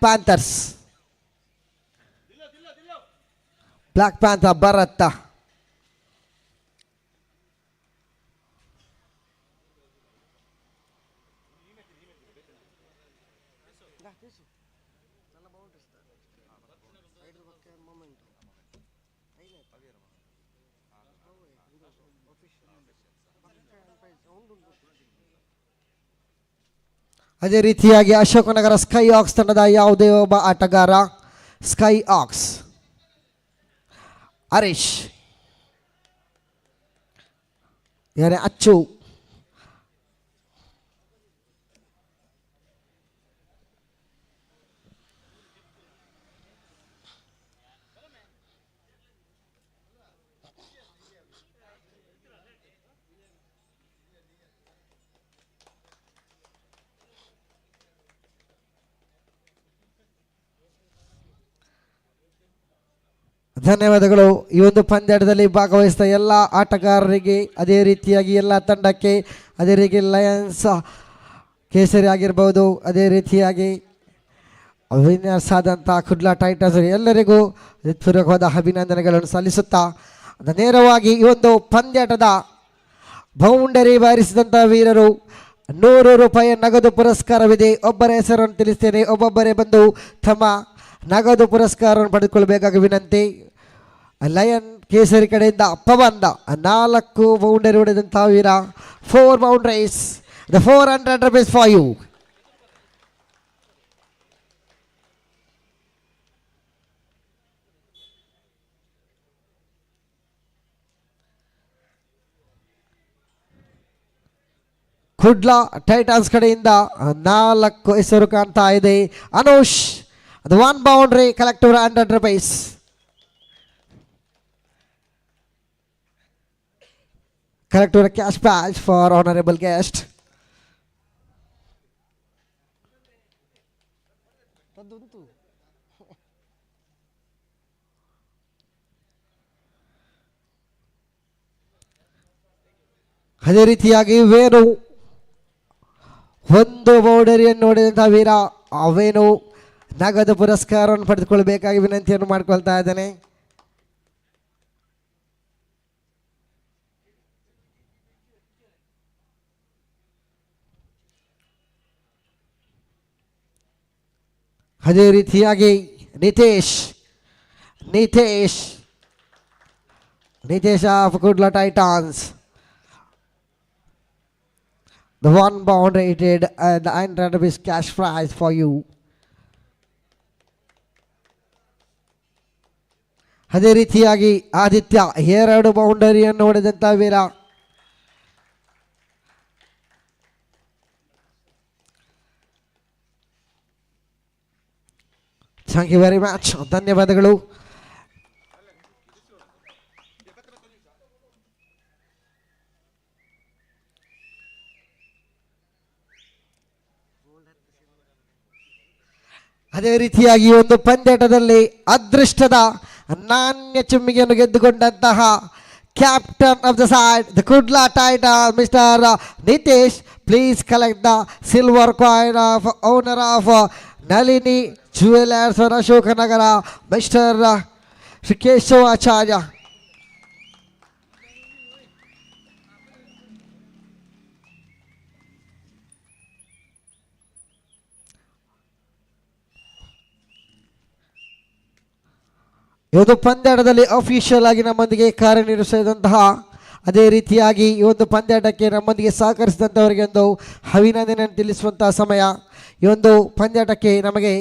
ಪ್ಯಾಂಥರ್ ಭರತ ಅದೇ ರೀತಿಯಾಗಿ ಅಶೋಕನಗರ ಸ್ಕೈ ಆಕ್ಸ್ ತಂಡದ ಯಾವುದೇ ಒಬ್ಬ ಆಟಗಾರ ಸ್ಕೈ ಆಕ್ಸ್ ಹರೀಶ್ ಯಾರೇ ಅಚ್ಚು ಧನ್ಯವಾದಗಳು. ಈ ಒಂದು ಪಂದ್ಯಾಟದಲ್ಲಿ ಭಾಗವಹಿಸಿದ ಎಲ್ಲ ಆಟಗಾರರಿಗೆ, ಅದೇ ರೀತಿಯಾಗಿ ಎಲ್ಲ ತಂಡಕ್ಕೆ, ಅದೇ ರೀತಿ ಲಯನ್ಸ್ ಕೇಸರಿ ಆಗಿರ್ಬೋದು, ಅದೇ ರೀತಿಯಾಗಿ ವಿನ್ನರ್ಸ್ ಆದಂಥ ಕುಡ್ಲ ಟೈಟನ್ಸ್ ಎಲ್ಲರಿಗೂ ಹೃತ್ಪೂರ್ವಕವಾದ ಅಭಿನಂದನೆಗಳನ್ನು ಸಲ್ಲಿಸುತ್ತಾ ನೇರವಾಗಿ ಈ ಒಂದು ಪಂದ್ಯಾಟದ ಬೌಂಡರಿ ಬಾರಿಸಿದಂಥ ವೀರರು 100 ರೂಪಾಯಿ ನಗದು ಪುರಸ್ಕಾರವಿದೆ. ಒಬ್ಬರ ಹೆಸರನ್ನು ತಿಳಿಸ್ತೇನೆ, ಒಬ್ಬೊಬ್ಬರೇ ಬಂದು ತಮ್ಮ ನಗದು ಪುರಸ್ಕಾರವನ್ನು ಪಡೆದುಕೊಳ್ಳಬೇಕಾಗಿ ವಿನಂತಿ. ಲಯನ್ ಕೇಸರಿ ಕಡೆಯಿಂದ ಪವನ್ 4 ಬೌಂಡರಿ ಹೊಡೆದಂಥ ವೀರ. 4 boundaries, the 400 rupees for you. Kudla Titans ಕಡೆಯಿಂದ 4 ಹೆಸರು ಕಾಣ್ತಾ ಇದೆ. ಅನುಷ್, ಅದು 1 boundary, collective 100 rupees. Collector cash badge for honorable guest. ಅದೇ ರೀತಿಯಾಗಿ ವೇಣು 1 ಬೌಂಡರಿಯನ್ನು ನೋಡಿದಂಥ ವೀರ ವೇಣು ನಗದು ಪುರಸ್ಕಾರವನ್ನು ಪಡೆದುಕೊಳ್ಳಬೇಕಾಗಿ ವಿನಂತಿಯನ್ನು ಮಾಡಿಕೊಳ್ತಾ ಇದ್ದಾನೆ. ಅದೇ ರೀತಿಯಾಗಿ Nitesh of Kudla Titans, the 1 boundary rated and the 100 rupees cash prize for you. ಅದೇ ರೀತಿಯಾಗಿ ಆದಿತ್ಯ 2 ಬೌಂಡರಿಯನ್ನು ಹೊಡೆದಂಥ ವೀರ. ಥ್ಯಾಂಕ್ ಯು ವೆರಿ ಮಚ್, ಧನ್ಯವಾದಗಳು. ಅದೇ ರೀತಿಯಾಗಿ ಒಂದು ಪಂದ್ಯಾಟದಲ್ಲಿ ಅದೃಷ್ಟದ ನಾಣ್ಯ ಚಿಮ್ಮಿಗೆಯನ್ನು ಗೆದ್ದುಕೊಂಡಂತಹ captain of the side, the Kudla Titan, mister Nitesh. Please collect the silver coin of owner of Nalini jewellers Ashoknagar, mister Shri Keshavacharya. ಈ ಒಂದು ಪಂದ್ಯಾಟದಲ್ಲಿ ಅಫಿಷಿಯಲ್ ಆಗಿ ನಮ್ಮೊಂದಿಗೆ ಕಾರ್ಯನಿರ್ವಹಿಸಿದಂತಹ, ಅದೇ ರೀತಿಯಾಗಿ ಈ ಒಂದು ಪಂದ್ಯಾಟಕ್ಕೆ ನಮ್ಮೊಂದಿಗೆ ಸಹಕರಿಸಿದಂಥವರಿಗೆ ಒಂದು ಅಭಿನಂದನೆಯನ್ನು ತಿಳಿಸುವಂತಹ ಸಮಯ. ಈ ಒಂದು ಪಂದ್ಯಾಟಕ್ಕೆ ನಮಗೆ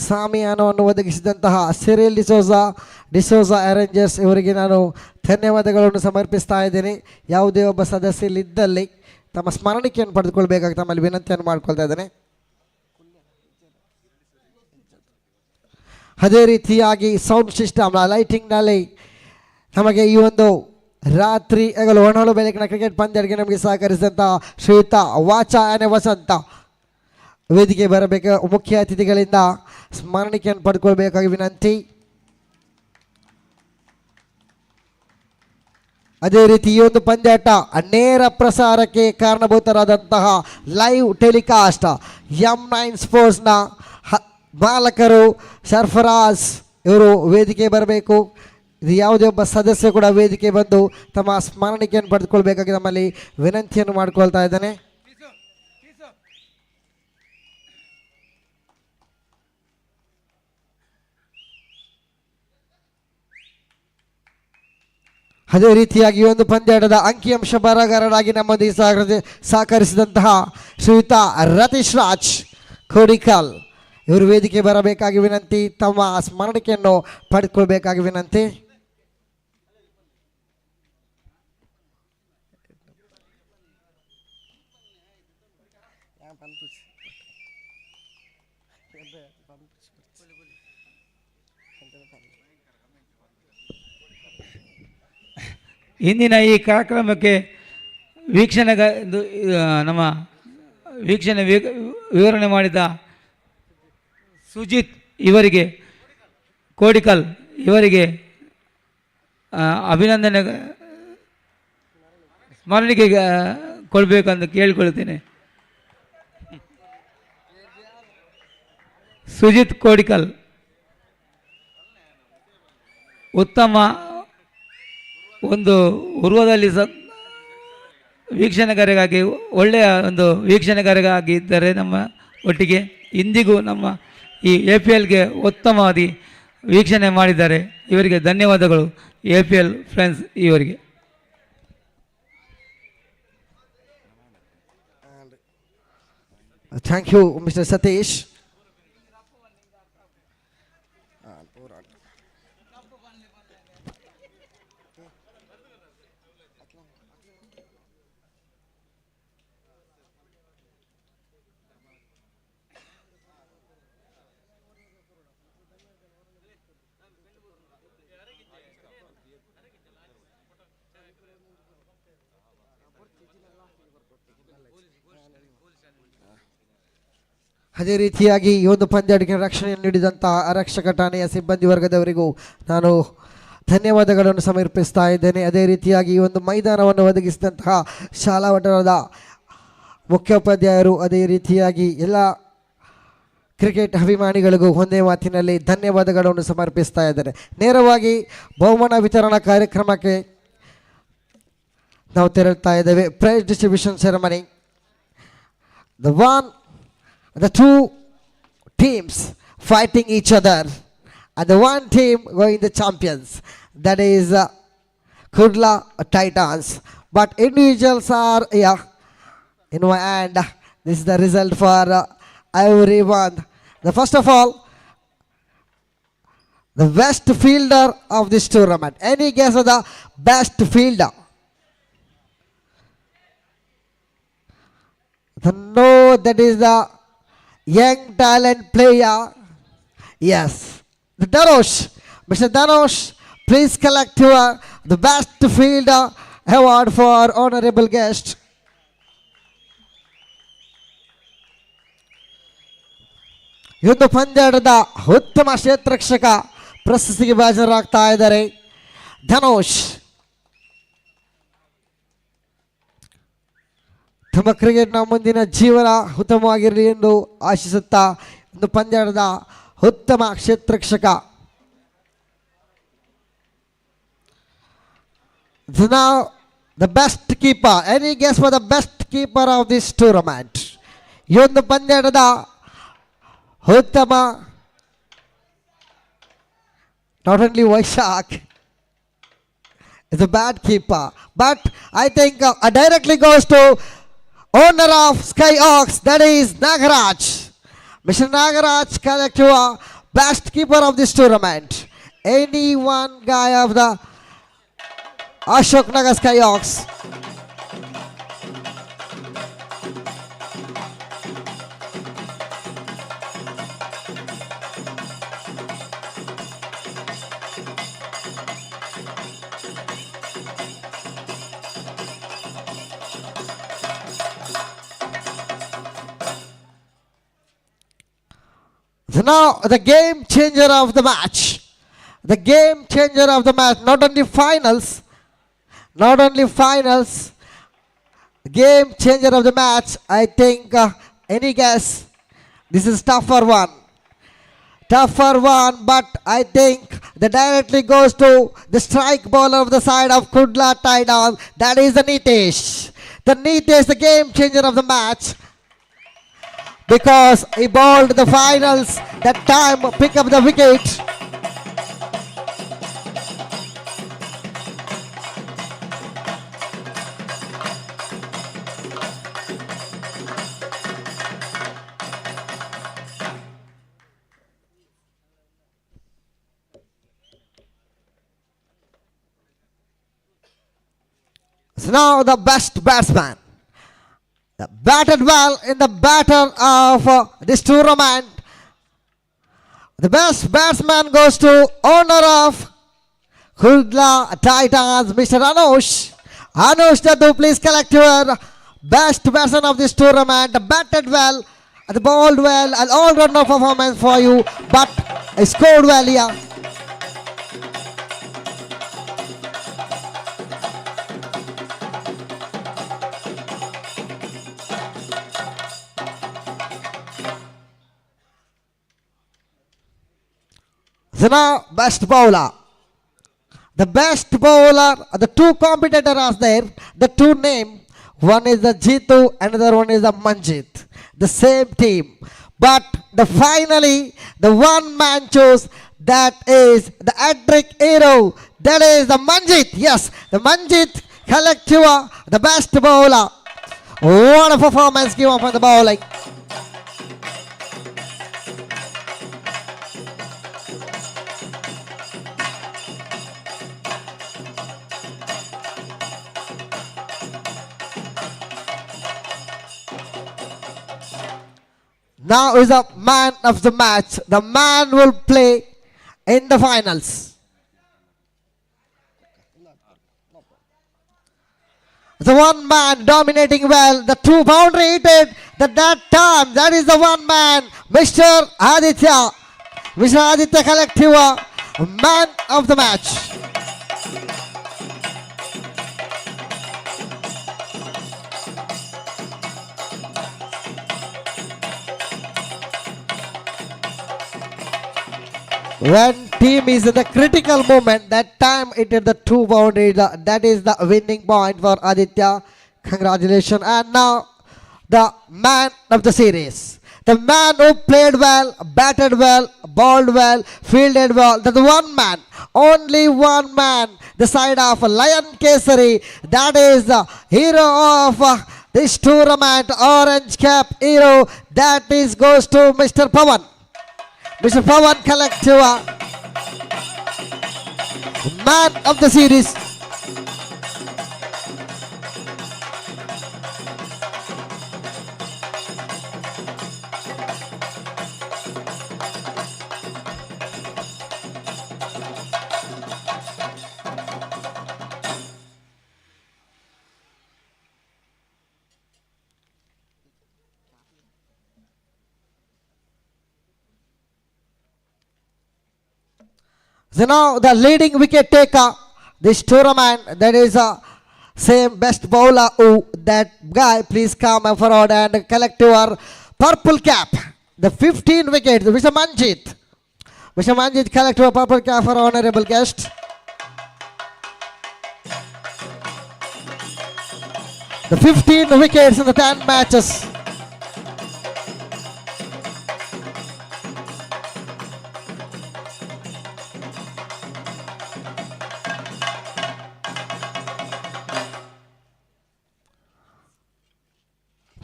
ಸಾಮಿಯಾನವನ್ನು ಒದಗಿಸಿದಂತಹ ಸಿರಿಲ್ ಡಿಸೋಜಾ ಅರೇಂಜರ್ಸ್ ಇವರಿಗೆ ನಾನು ಧನ್ಯವಾದಗಳನ್ನು ಸಮರ್ಪಿಸ್ತಾ ಇದ್ದೇನೆ. ಯಾವುದೇ ಒಬ್ಬ ಸದಸ್ಯರಿದ್ದಲ್ಲಿ ತಮ್ಮ ಸ್ಮರಣಿಕೆಯನ್ನು ಪಡೆದುಕೊಳ್ಬೇಕಾಗಿ ತಮ್ಮಲ್ಲಿ ವಿನಂತಿಯನ್ನು ಮಾಡ್ಕೊಳ್ತಾ ಇದ್ದೇನೆ. ಅದೇ ರೀತಿಯಾಗಿ ಸೌಂಡ್ ಸಿಸ್ಟಮ್ ಲೈಟಿಂಗ್ನಲ್ಲಿ ನಮಗೆ ಈ ಒಂದು ರಾತ್ರಿ ಹಗಲು ಒಣಲು ಬೆಳಕಿನ ಕ್ರಿಕೆಟ್ ಪಂದ್ಯಕ್ಕೆ ನಮಗೆ ಸಹಕರಿಸಿದಂಥ ಶ್ರೀಯುತ ವಾಚ ಆನೆ ವಸಂತ ವೇದಿಕೆ ಬರಬೇಕು. ಮುಖ್ಯ ಅತಿಥಿಗಳಿಂದ ಸ್ಮರಣಿಕೆಯನ್ನು ಪಡ್ಕೊಳ್ಬೇಕಾಗಿ ವಿನಂತಿ. ಅದೇ ರೀತಿ ಈ ಒಂದು ಪಂದ್ಯಾಟ ನೇರ ಪ್ರಸಾರಕ್ಕೆ ಕಾರಣಭೂತರಾದಂತಹ ಲೈವ್ ಟೆಲಿಕಾಸ್ಟ್ M9 ಸ್ಪೋರ್ಟ್ಸ್ನ ಬಾಲಕರು ಸರ್ಫರಾಜ್ ಇವರು ವೇದಿಕೆ ಬರಬೇಕು. ಇದು ಯಾವುದೇ ಒಬ್ಬ ಸದಸ್ಯ ಕೂಡ ವೇದಿಕೆ ಬಂದು ತಮ್ಮ ಸ್ಮರಣಿಕೆಯನ್ನು ಪಡೆದುಕೊಳ್ಬೇಕಾಗಿ ನಮ್ಮಲ್ಲಿ ವಿನಂತಿಯನ್ನು ಮಾಡಿಕೊಳ್ತಾ ಇದ್ದಾನೆ. ಅದೇ ರೀತಿಯಾಗಿ ಈ ಒಂದು ಪಂದ್ಯಾಟದ ಅಂಕಿಅಂಶ ಬರಹಗಾರರಾಗಿ ನಮ್ಮೊಂದಿಗೆ ಸಹಕರಿಸಿದಂತಹ ಶ್ರೀಯುತ ರತೀಶ್ ರಾಜ್ ಕೋಡಿಕಲ್ ಇವರು ವೇದಿಕೆ ಬರಬೇಕಾಗಿ ವಿನಂತಿ. ತಮ್ಮ ಸ್ಮರಣಿಕೆಯನ್ನು ಪಡೆದುಕೊಳ್ಬೇಕಾಗಿ ವಿನಂತಿ. ಇಂದಿನ ಈ ಕಾರ್ಯಕ್ರಮಕ್ಕೆ ನಮ್ಮ ವೀಕ್ಷಣೆ ವಿವರಣೆ ಮಾಡಿದ ಸುಜಿತ್ ಇವರಿಗೆ, ಕೋಡಿಕಲ್ ಇವರಿಗೆ ಅಭಿನಂದನೆ ಸ್ಮರಣಿಕೆ ಕೊಡಬೇಕಂತ ಕೇಳಿಕೊಳ್ತೇನೆ. ಸುಜಿತ್ ಕೋಡಿಕಲ್ ಉತ್ತಮ ಒಂದು ಉರ್ವದಲ್ಲಿ ವೀಕ್ಷಣೆಗಾರರಾಗಿ ಒಳ್ಳೆಯ ಒಂದು ವೀಕ್ಷಣೆಗಾರರಾಗಿ ಇದ್ದಾರೆ ನಮ್ಮ ಒಟ್ಟಿಗೆ. ಇಂದಿಗೂ ನಮ್ಮ ಈ APLಗೆ ಉತ್ತಮವಾಗಿ ವೀಕ್ಷಣೆ ಮಾಡಿದ್ದಾರೆ. ಇವರಿಗೆ ಧನ್ಯವಾದಗಳು APL ಫ್ರೆಂಡ್ಸ್ ಇವರಿಗೆ. Thank you mister Satish. ಅದೇ ರೀತಿಯಾಗಿ ಈ ಒಂದು ಪಂದ್ಯಾಟಕ್ಕೆ ರಕ್ಷಣೆಯನ್ನು ನೀಡಿದಂಥ ಆರಕ್ಷಕ ಠಾಣೆಯ ಸಿಬ್ಬಂದಿ ವರ್ಗದವರಿಗೂ ನಾನು ಧನ್ಯವಾದಗಳನ್ನು ಸಮರ್ಪಿಸ್ತಾ ಇದ್ದೇನೆ. ಅದೇ ರೀತಿಯಾಗಿ ಈ ಒಂದು ಮೈದಾನವನ್ನು ಒದಗಿಸಿದಂತಹ ಶಾಲಾ ವಠಾರದ ಮುಖ್ಯೋಪಾಧ್ಯಾಯರು, ಅದೇ ರೀತಿಯಾಗಿ ಎಲ್ಲ ಕ್ರಿಕೆಟ್ ಅಭಿಮಾನಿಗಳಿಗೂ ಒಂದೇ ಮಾತಿನಲ್ಲಿ ಧನ್ಯವಾದಗಳನ್ನು ಸಮರ್ಪಿಸ್ತಾ ಇದ್ದಾರೆ. ನೇರವಾಗಿ ಬಹುಮಾನ ವಿತರಣಾ ಕಾರ್ಯಕ್ರಮಕ್ಕೆ ನಾವು ತೆರಳುತ್ತಾ ಇದ್ದೇವೆ. Prize distribution ceremony. The two teams fighting each other, and the one team going the champions, that is Kudla Titans. But individuals are here in my hand. This is the result for everyone. First of all, the best fielder of this tournament. Any guess of the best fielder? No, that is the young talent player. Yes, the Dhanush. Mr. Dhanush, please collect the best fielder award for honorable guest. ಈ ಒಂದು ಪಂದ್ಯಾಟದ ಉತ್ತಮ ಕ್ಷೇತ್ರರಕ್ಷಕ ಪ್ರಶಸ್ತಿಗೆ ಭಾಜನರಾಗ್ತಾ ಇದ್ದಾರೆ ಧನುಷ್. ತಮ್ಮ ಕ್ರಿಕೆಟ್ನ ಮುಂದಿನ ಜೀವನ ಉತ್ತಮವಾಗಿರಲಿ ಎಂದು ಆಶಿಸುತ್ತಾ ಒಂದು ಪಂದ್ಯದ ಉತ್ತಮ ಕ್ಷೇತ್ರರಕ್ಷಕ. Now the best keeper. Any guess for the best keeper of this tournament? ಈ ಒಂದು ಪಂದ್ಯದ ಉತ್ತಮ, not only Vaishak is a bad keeper, but I think directly goes to owner of Skyhawks, that is Nagaraj. Mr. Nagaraj collect best keeper of this tournament. Any one guy of the Ashok Nagar Skyhawks. So now the game changer of the match. The game changer of the match. Not only finals. Game changer of the match. I think any guess? This is tougher one. But I think that directly goes to the strike bowler of the side of Kudla Titans. That is the Nitesh. The Nitesh, the game changer of the match. Because he bowled the finals, that time pick up the wicket. So now the best batsman. Batted well in the battle of this tournament. The best batsman goes to owner of Kudla Titans, Mr. Anush. Anush Jaddu, please collect your best batsman of this tournament. Batted well, bowled well, an all-rounder performance for you, but scored well here. So now, best bowler. The best bowler, the two competitors are there, the two name. One is the Jitu, another one is the Manjit. The same team. But finally, the one man chose, that is the hat-trick hero. That is the Manjit. Yes, the Manjit Collectiva, the best bowler. What a performance given for the bowling. Now is the man of the match. The man will play in the finals. The one man dominating well. The two boundary hit that time. That is the one man, Mr. Aditya. Mr. Aditya Collectiva, man of the match. When team is in the critical moment, that time it is the two boundaries. That is the winning point for Aditya. Congratulations. And now the man of the series. The man who played well, batted well, bowled well, fielded well. The one man, only one man, the side of Lion Kesari. That is the hero of this tournament, orange cap hero. That is goes to Mr. Pawan. Mr. Pawan Collectiva, man of the series. So now the leading wicket taker, this tournament, that is same best bowler. Oh, that guy, please come forward and collect your purple cap. The 15 wickets, Mr. Manjit. Mr. Manjit, collect your purple cap for honorable guest. The 15 wickets in the 10 matches.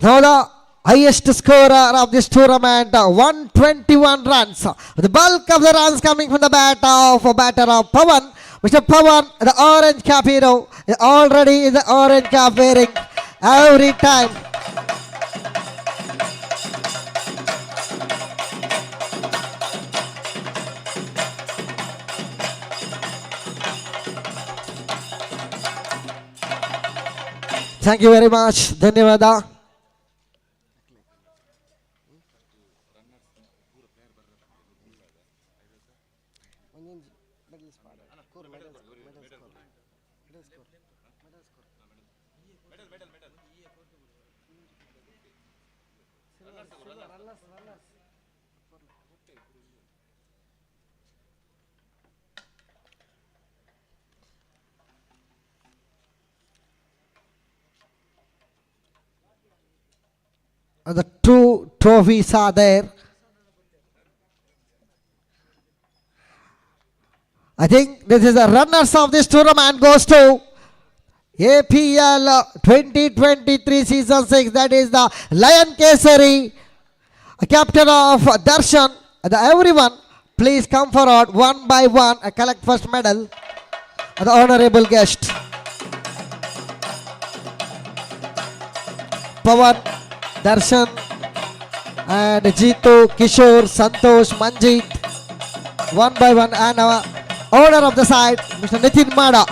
Now the highest scorer of this tournament, 121 runs. The bulk of the runs coming from the batter of Pawan. Mr. Pawan, the orange cap hero, already is the orange cap wearing every time. Thank you very much. Dhanyawada. The two trophies are there. I think this is the runners of this tournament goes to APL 2023 season 6. That is the Lion Kesari, captain of Darshan. Everyone, please come forward one by one and collect first medal. The honorable guest, Pawan, Darshan and Jitu, Kishore, Santosh, Manjit, one by one, and our owner of the side, Mr. Nitin Mada.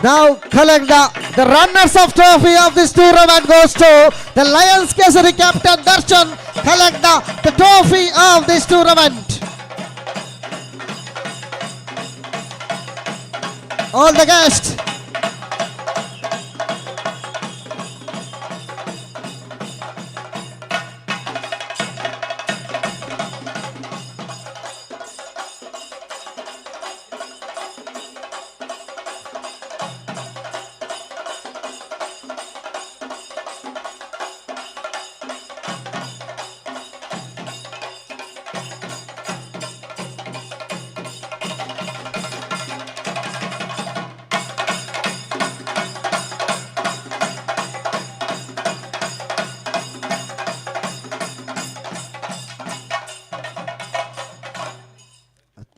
Now collect the runners of trophy of this tournament goes to the Lions Kesari captain Darshan. Collect the trophy of this tournament. All the guests.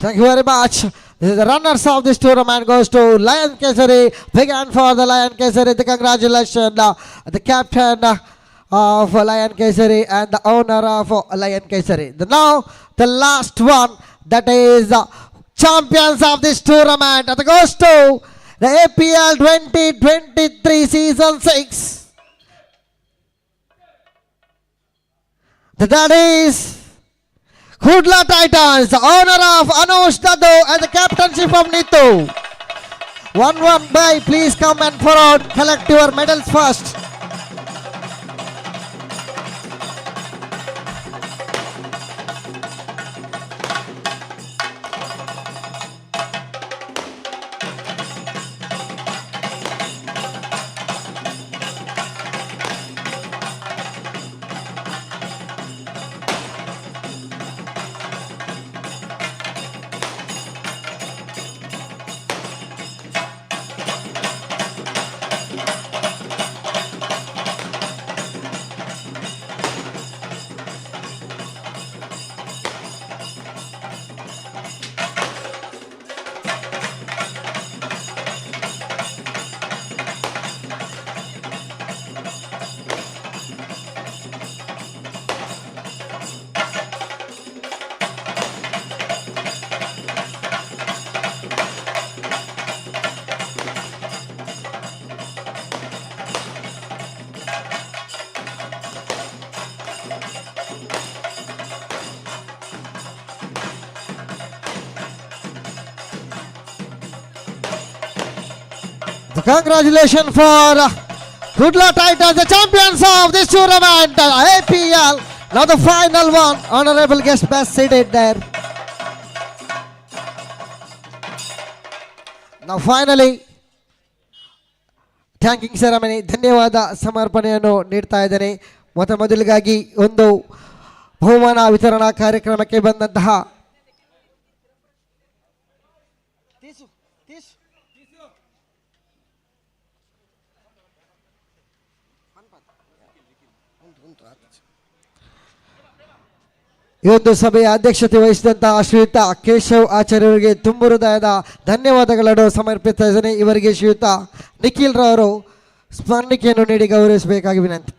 Thank you very much. The runners of this tournament goes to Lion Kesari. Big hand for the Lion Kesari. The congratulations, the captain of Lion Kesari and the owner of Lion Kesari. Now the last one, that is champions of this tournament. That goes to the APL 2023 season 6. That is Khudla Titans, the owner of Anush Dado and the captainship of Nitu. 1-1 by, please come and forward, collect your medals first. Congratulations for Khudla Titans, the champions of this tournament, APL. Now the final one, honorable guest best seated there. Now finally, thanking ceremony, ಧನ್ಯವಾದ ಸಮರ್ಪಣೆಯನ್ನು ನೀಡ್ತಾ ಇದ್ದೇನೆ. ಮೊದಲಿಗಾಗಿ ಒಂದು ಬಹುಮಾನ ವಿತರಣಾ ಕಾರ್ಯಕ್ರಮಕ್ಕೆ ಬಂದಂತಹ ಈ ಒಂದು ಸಭೆಯ ಅಧ್ಯಕ್ಷತೆ ವಹಿಸಿದಂತಹ ಶ್ರೀಯುತ ಕೇಶವ್ ಆಚಾರ್ಯವರಿಗೆ ತುಂಬ ಹೃದಯದ ಧನ್ಯವಾದಗಳನ್ನು ಸಮರ್ಪಿಸ್ತಾ ಇದ್ದೇನೆ. ಇವರಿಗೆ ಶ್ರೀಯುತ ನಿಖಿಲ್ ರವರು ಸ್ಮರಣಿಕೆಯನ್ನು ನೀಡಿ ಗೌರವಿಸಬೇಕಾಗಿ ವಿನಂತಿ.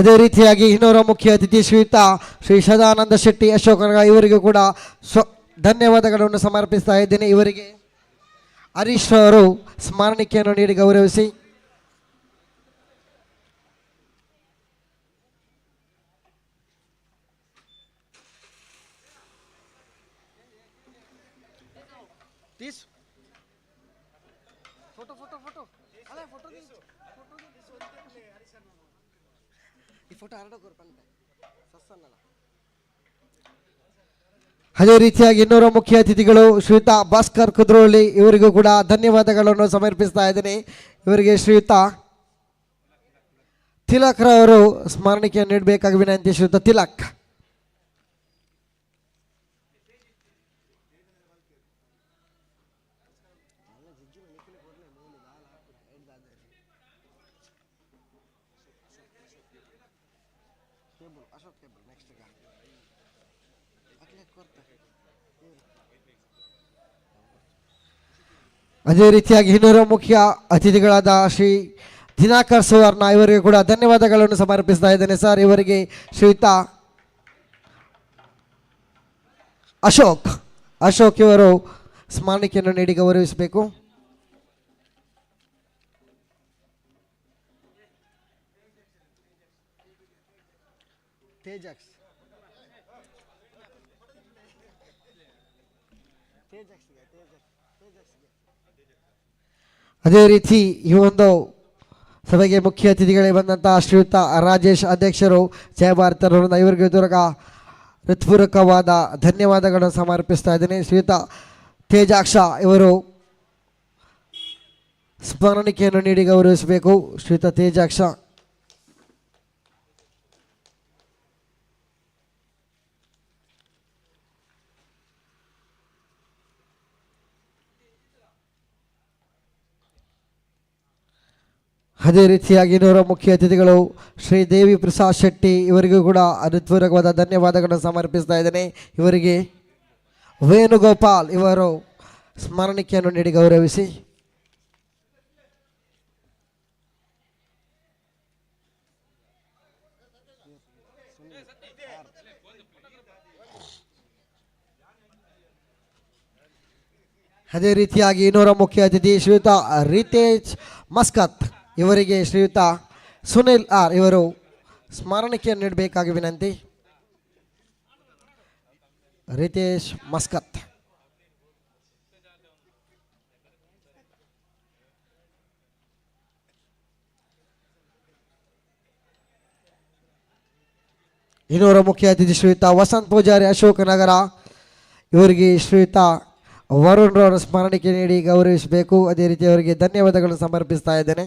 ಅದೇ ರೀತಿಯಾಗಿ ಇನ್ನೋರ ಮುಖ್ಯ ಅತಿಥಿ ಶ್ರೀಯುತ ಶ್ರೀ ಸದಾನಂದ ಶೆಟ್ಟಿ ಅಶೋಕನಗ ಇವರಿಗೂ ಕೂಡ ಧನ್ಯವಾದಗಳನ್ನು ಸಮರ್ಪಿಸ್ತಾ ಇದ್ದೇನೆ. ಇವರಿಗೆ ಹರೀಶ್ ಅವರು ಸ್ಮರಣಿಕೆಯನ್ನು ನೀಡಿ ಗೌರವಿಸಿ. ಅದೇ ರೀತಿಯಾಗಿ ಇನ್ನೂರ ಮುಖ್ಯ ಅತಿಥಿಗಳು ಶ್ರೀಯುತ ಭಾಸ್ಕರ್ ಕುದ್ರೋಳಿ ಇವರಿಗೂ ಕೂಡ ಧನ್ಯವಾದಗಳನ್ನು ಸಮರ್ಪಿಸ್ತಾ ಇದ್ದೇನೆ. ಇವರಿಗೆ ಶ್ರೀಯುತ ತಿಲಕ್ ರವರು ಸ್ಮರಣಿಕೆಯನ್ನು ನೀಡಬೇಕಾಗಿ ವಿನಂತಿ. ಶ್ರೀಯುತ ತಿಲಕ್. ಅದೇ ರೀತಿಯಾಗಿ ಇನ್ನೂರ ಮುಖ್ಯ ಅತಿಥಿಗಳಾದ ಶ್ರೀ ದಿನಾಕರ್ ಸುವರ್ಣ ಇವರಿಗೆ ಕೂಡ ಧನ್ಯವಾದಗಳನ್ನು ಸಮರ್ಪಿಸ್ತಾ ಇದ್ದೇನೆ ಸರ್. ಇವರಿಗೆ ಶ್ರೀಯುತ ಅಶೋಕ್ ಇವರು ಸ್ಮರಣಿಕೆಯನ್ನು ನೀಡಿ ಗೌರವಿಸಬೇಕು. ಅದೇ ರೀತಿ ಈ ಒಂದು ಸಭೆಗೆ ಮುಖ್ಯ ಅತಿಥಿಗಳಿಗೆ ಬಂದಂತಹ ಶ್ರೀಯುತ ರಾಜೇಶ್ ಅಧ್ಯಕ್ಷರು ಜಯ ಭಾರತರವರಿಂದ ಇವರಿಗೆ ಹೃತ್ಪೂರ್ವಕವಾದ ಧನ್ಯವಾದಗಳನ್ನು ಸಮರ್ಪಿಸ್ತಾ ಇದ್ದೇನೆ. ಶ್ರೀಯುತ ತೇಜಾಕ್ಷ ಇವರು ಸ್ಮರಣಿಕೆಯನ್ನು ನೀಡಿ ಗೌರವಿಸಬೇಕು. ಶ್ರೀಯುತ ತೇಜಾಕ್ಷ. ಅದೇ ರೀತಿಯಾಗಿ ಇನ್ನೋರ ಮುಖ್ಯ ಅತಿಥಿಗಳು ಶ್ರೀ ದೇವಿ ಪ್ರಸಾದ್ ಶೆಟ್ಟಿ ಇವರಿಗೂ ಕೂಡ ಹೃತ್ಪೂರ್ವಕವಾದ ಧನ್ಯವಾದಗಳನ್ನು ಸಮರ್ಪಿಸ್ತಾ ಇದ್ದೇನೆ. ಇವರಿಗೆ ವೇಣುಗೋಪಾಲ್ ಇವರು ಸ್ಮರಣಿಕೆಯನ್ನು ನೀಡಿ ಗೌರವಿಸಿ. ಅದೇ ರೀತಿಯಾಗಿ ಇನ್ನೋರ ಮುಖ್ಯ ಅತಿಥಿ ಶ್ರೀಯುತ ರಿತೇಶ್ ಮಸ್ಕತ್ ಇವರಿಗೆ ಶ್ರೀಯುತ ಸುನಿಲ್ ಆರ್ ಇವರು ಸ್ಮರಣಿಕೆಯನ್ನು ನೀಡಬೇಕಾಗಿ ವಿನಂತಿ. ರಿತೇಶ್ ಮಸ್ಕತ್. ಇನ್ನೋರ ಮುಖ್ಯ ಅತಿಥಿ ಶ್ರೀಯುತ ವಸಂತ್ ಪೂಜಾರಿ ಅಶೋಕನಗರ ಇವರಿಗೆ ಶ್ರೀಯುತ ವರುಣ್ ರವರ ಸ್ಮರಣಿಕೆ ನೀಡಿ ಗೌರವಿಸಬೇಕು. ಅದೇ ರೀತಿ ಅವರಿಗೆ ಧನ್ಯವಾದಗಳನ್ನು ಸಮರ್ಪಿಸ್ತಾ ಇದ್ದೇನೆ.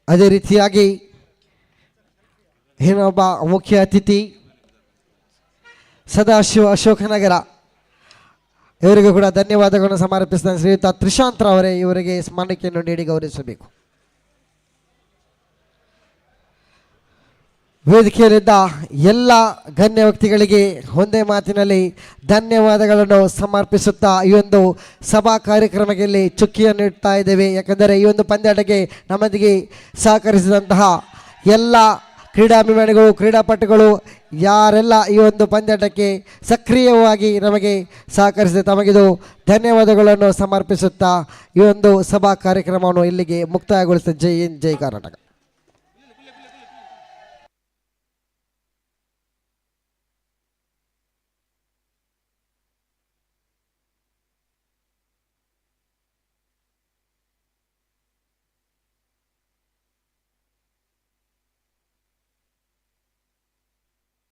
ಅದೇ ರೀತಿಯಾಗಿ ಇನ್ನೊಬ್ಬ ಮುಖ್ಯ ಅತಿಥಿ ಸದಾಶಿವ ಅಶೋಕನಗರ ಇವರಿಗೂ ಕೂಡ ಧನ್ಯವಾದಗಳನ್ನು ಸಮರ್ಪಿಸ್ತಾನೆ. ಶ್ರೀಯುತ ತ್ರಿಶಾಂತ್ ರವರೇ ಇವರಿಗೆ ಸ್ಮರಣಿಕೆಯನ್ನು ನೀಡಿ ಗೌರವಿಸಬೇಕು. ವೇದಿಕೆಯಲ್ಲಿದ್ದ ಎಲ್ಲ ಗಣ್ಯ ವ್ಯಕ್ತಿಗಳಿಗೆ ಒಂದೇ ಮಾತಿನಲ್ಲಿ ಧನ್ಯವಾದಗಳನ್ನು ಸಮರ್ಪಿಸುತ್ತಾ ಈ ಒಂದು ಸಭಾ ಕಾರ್ಯಕ್ರಮದಲ್ಲಿ ಚುಕ್ಕಿಯನ್ನು ಇಡ್ತಾ ಇದ್ದೇವೆ. ಯಾಕಂದರೆ ಈ ಒಂದು ಪಂದ್ಯಾಟಕ್ಕೆ ನಮ್ಮೊಂದಿಗೆ ಸಹಕರಿಸಿದಂತಹ ಎಲ್ಲ ಕ್ರೀಡಾಭಿಮಾನಿಗಳು, ಕ್ರೀಡಾಪಟುಗಳು ಯಾರೆಲ್ಲ ಈ ಒಂದು ಪಂದ್ಯಾಟಕ್ಕೆ ಸಕ್ರಿಯವಾಗಿ ನಮಗೆ ಸಹಕರಿಸಿದೆ ತಮಗಿದು ಧನ್ಯವಾದಗಳನ್ನು ಸಮರ್ಪಿಸುತ್ತಾ ಈ ಒಂದು ಸಭಾ ಕಾರ್ಯಕ್ರಮವನ್ನು ಇಲ್ಲಿಗೆ ಮುಕ್ತಾಯಗೊಳಿಸಿದ. ಜೈ ಹಿಂದ್, ಜೈ ಕರ್ನಾಟಕ.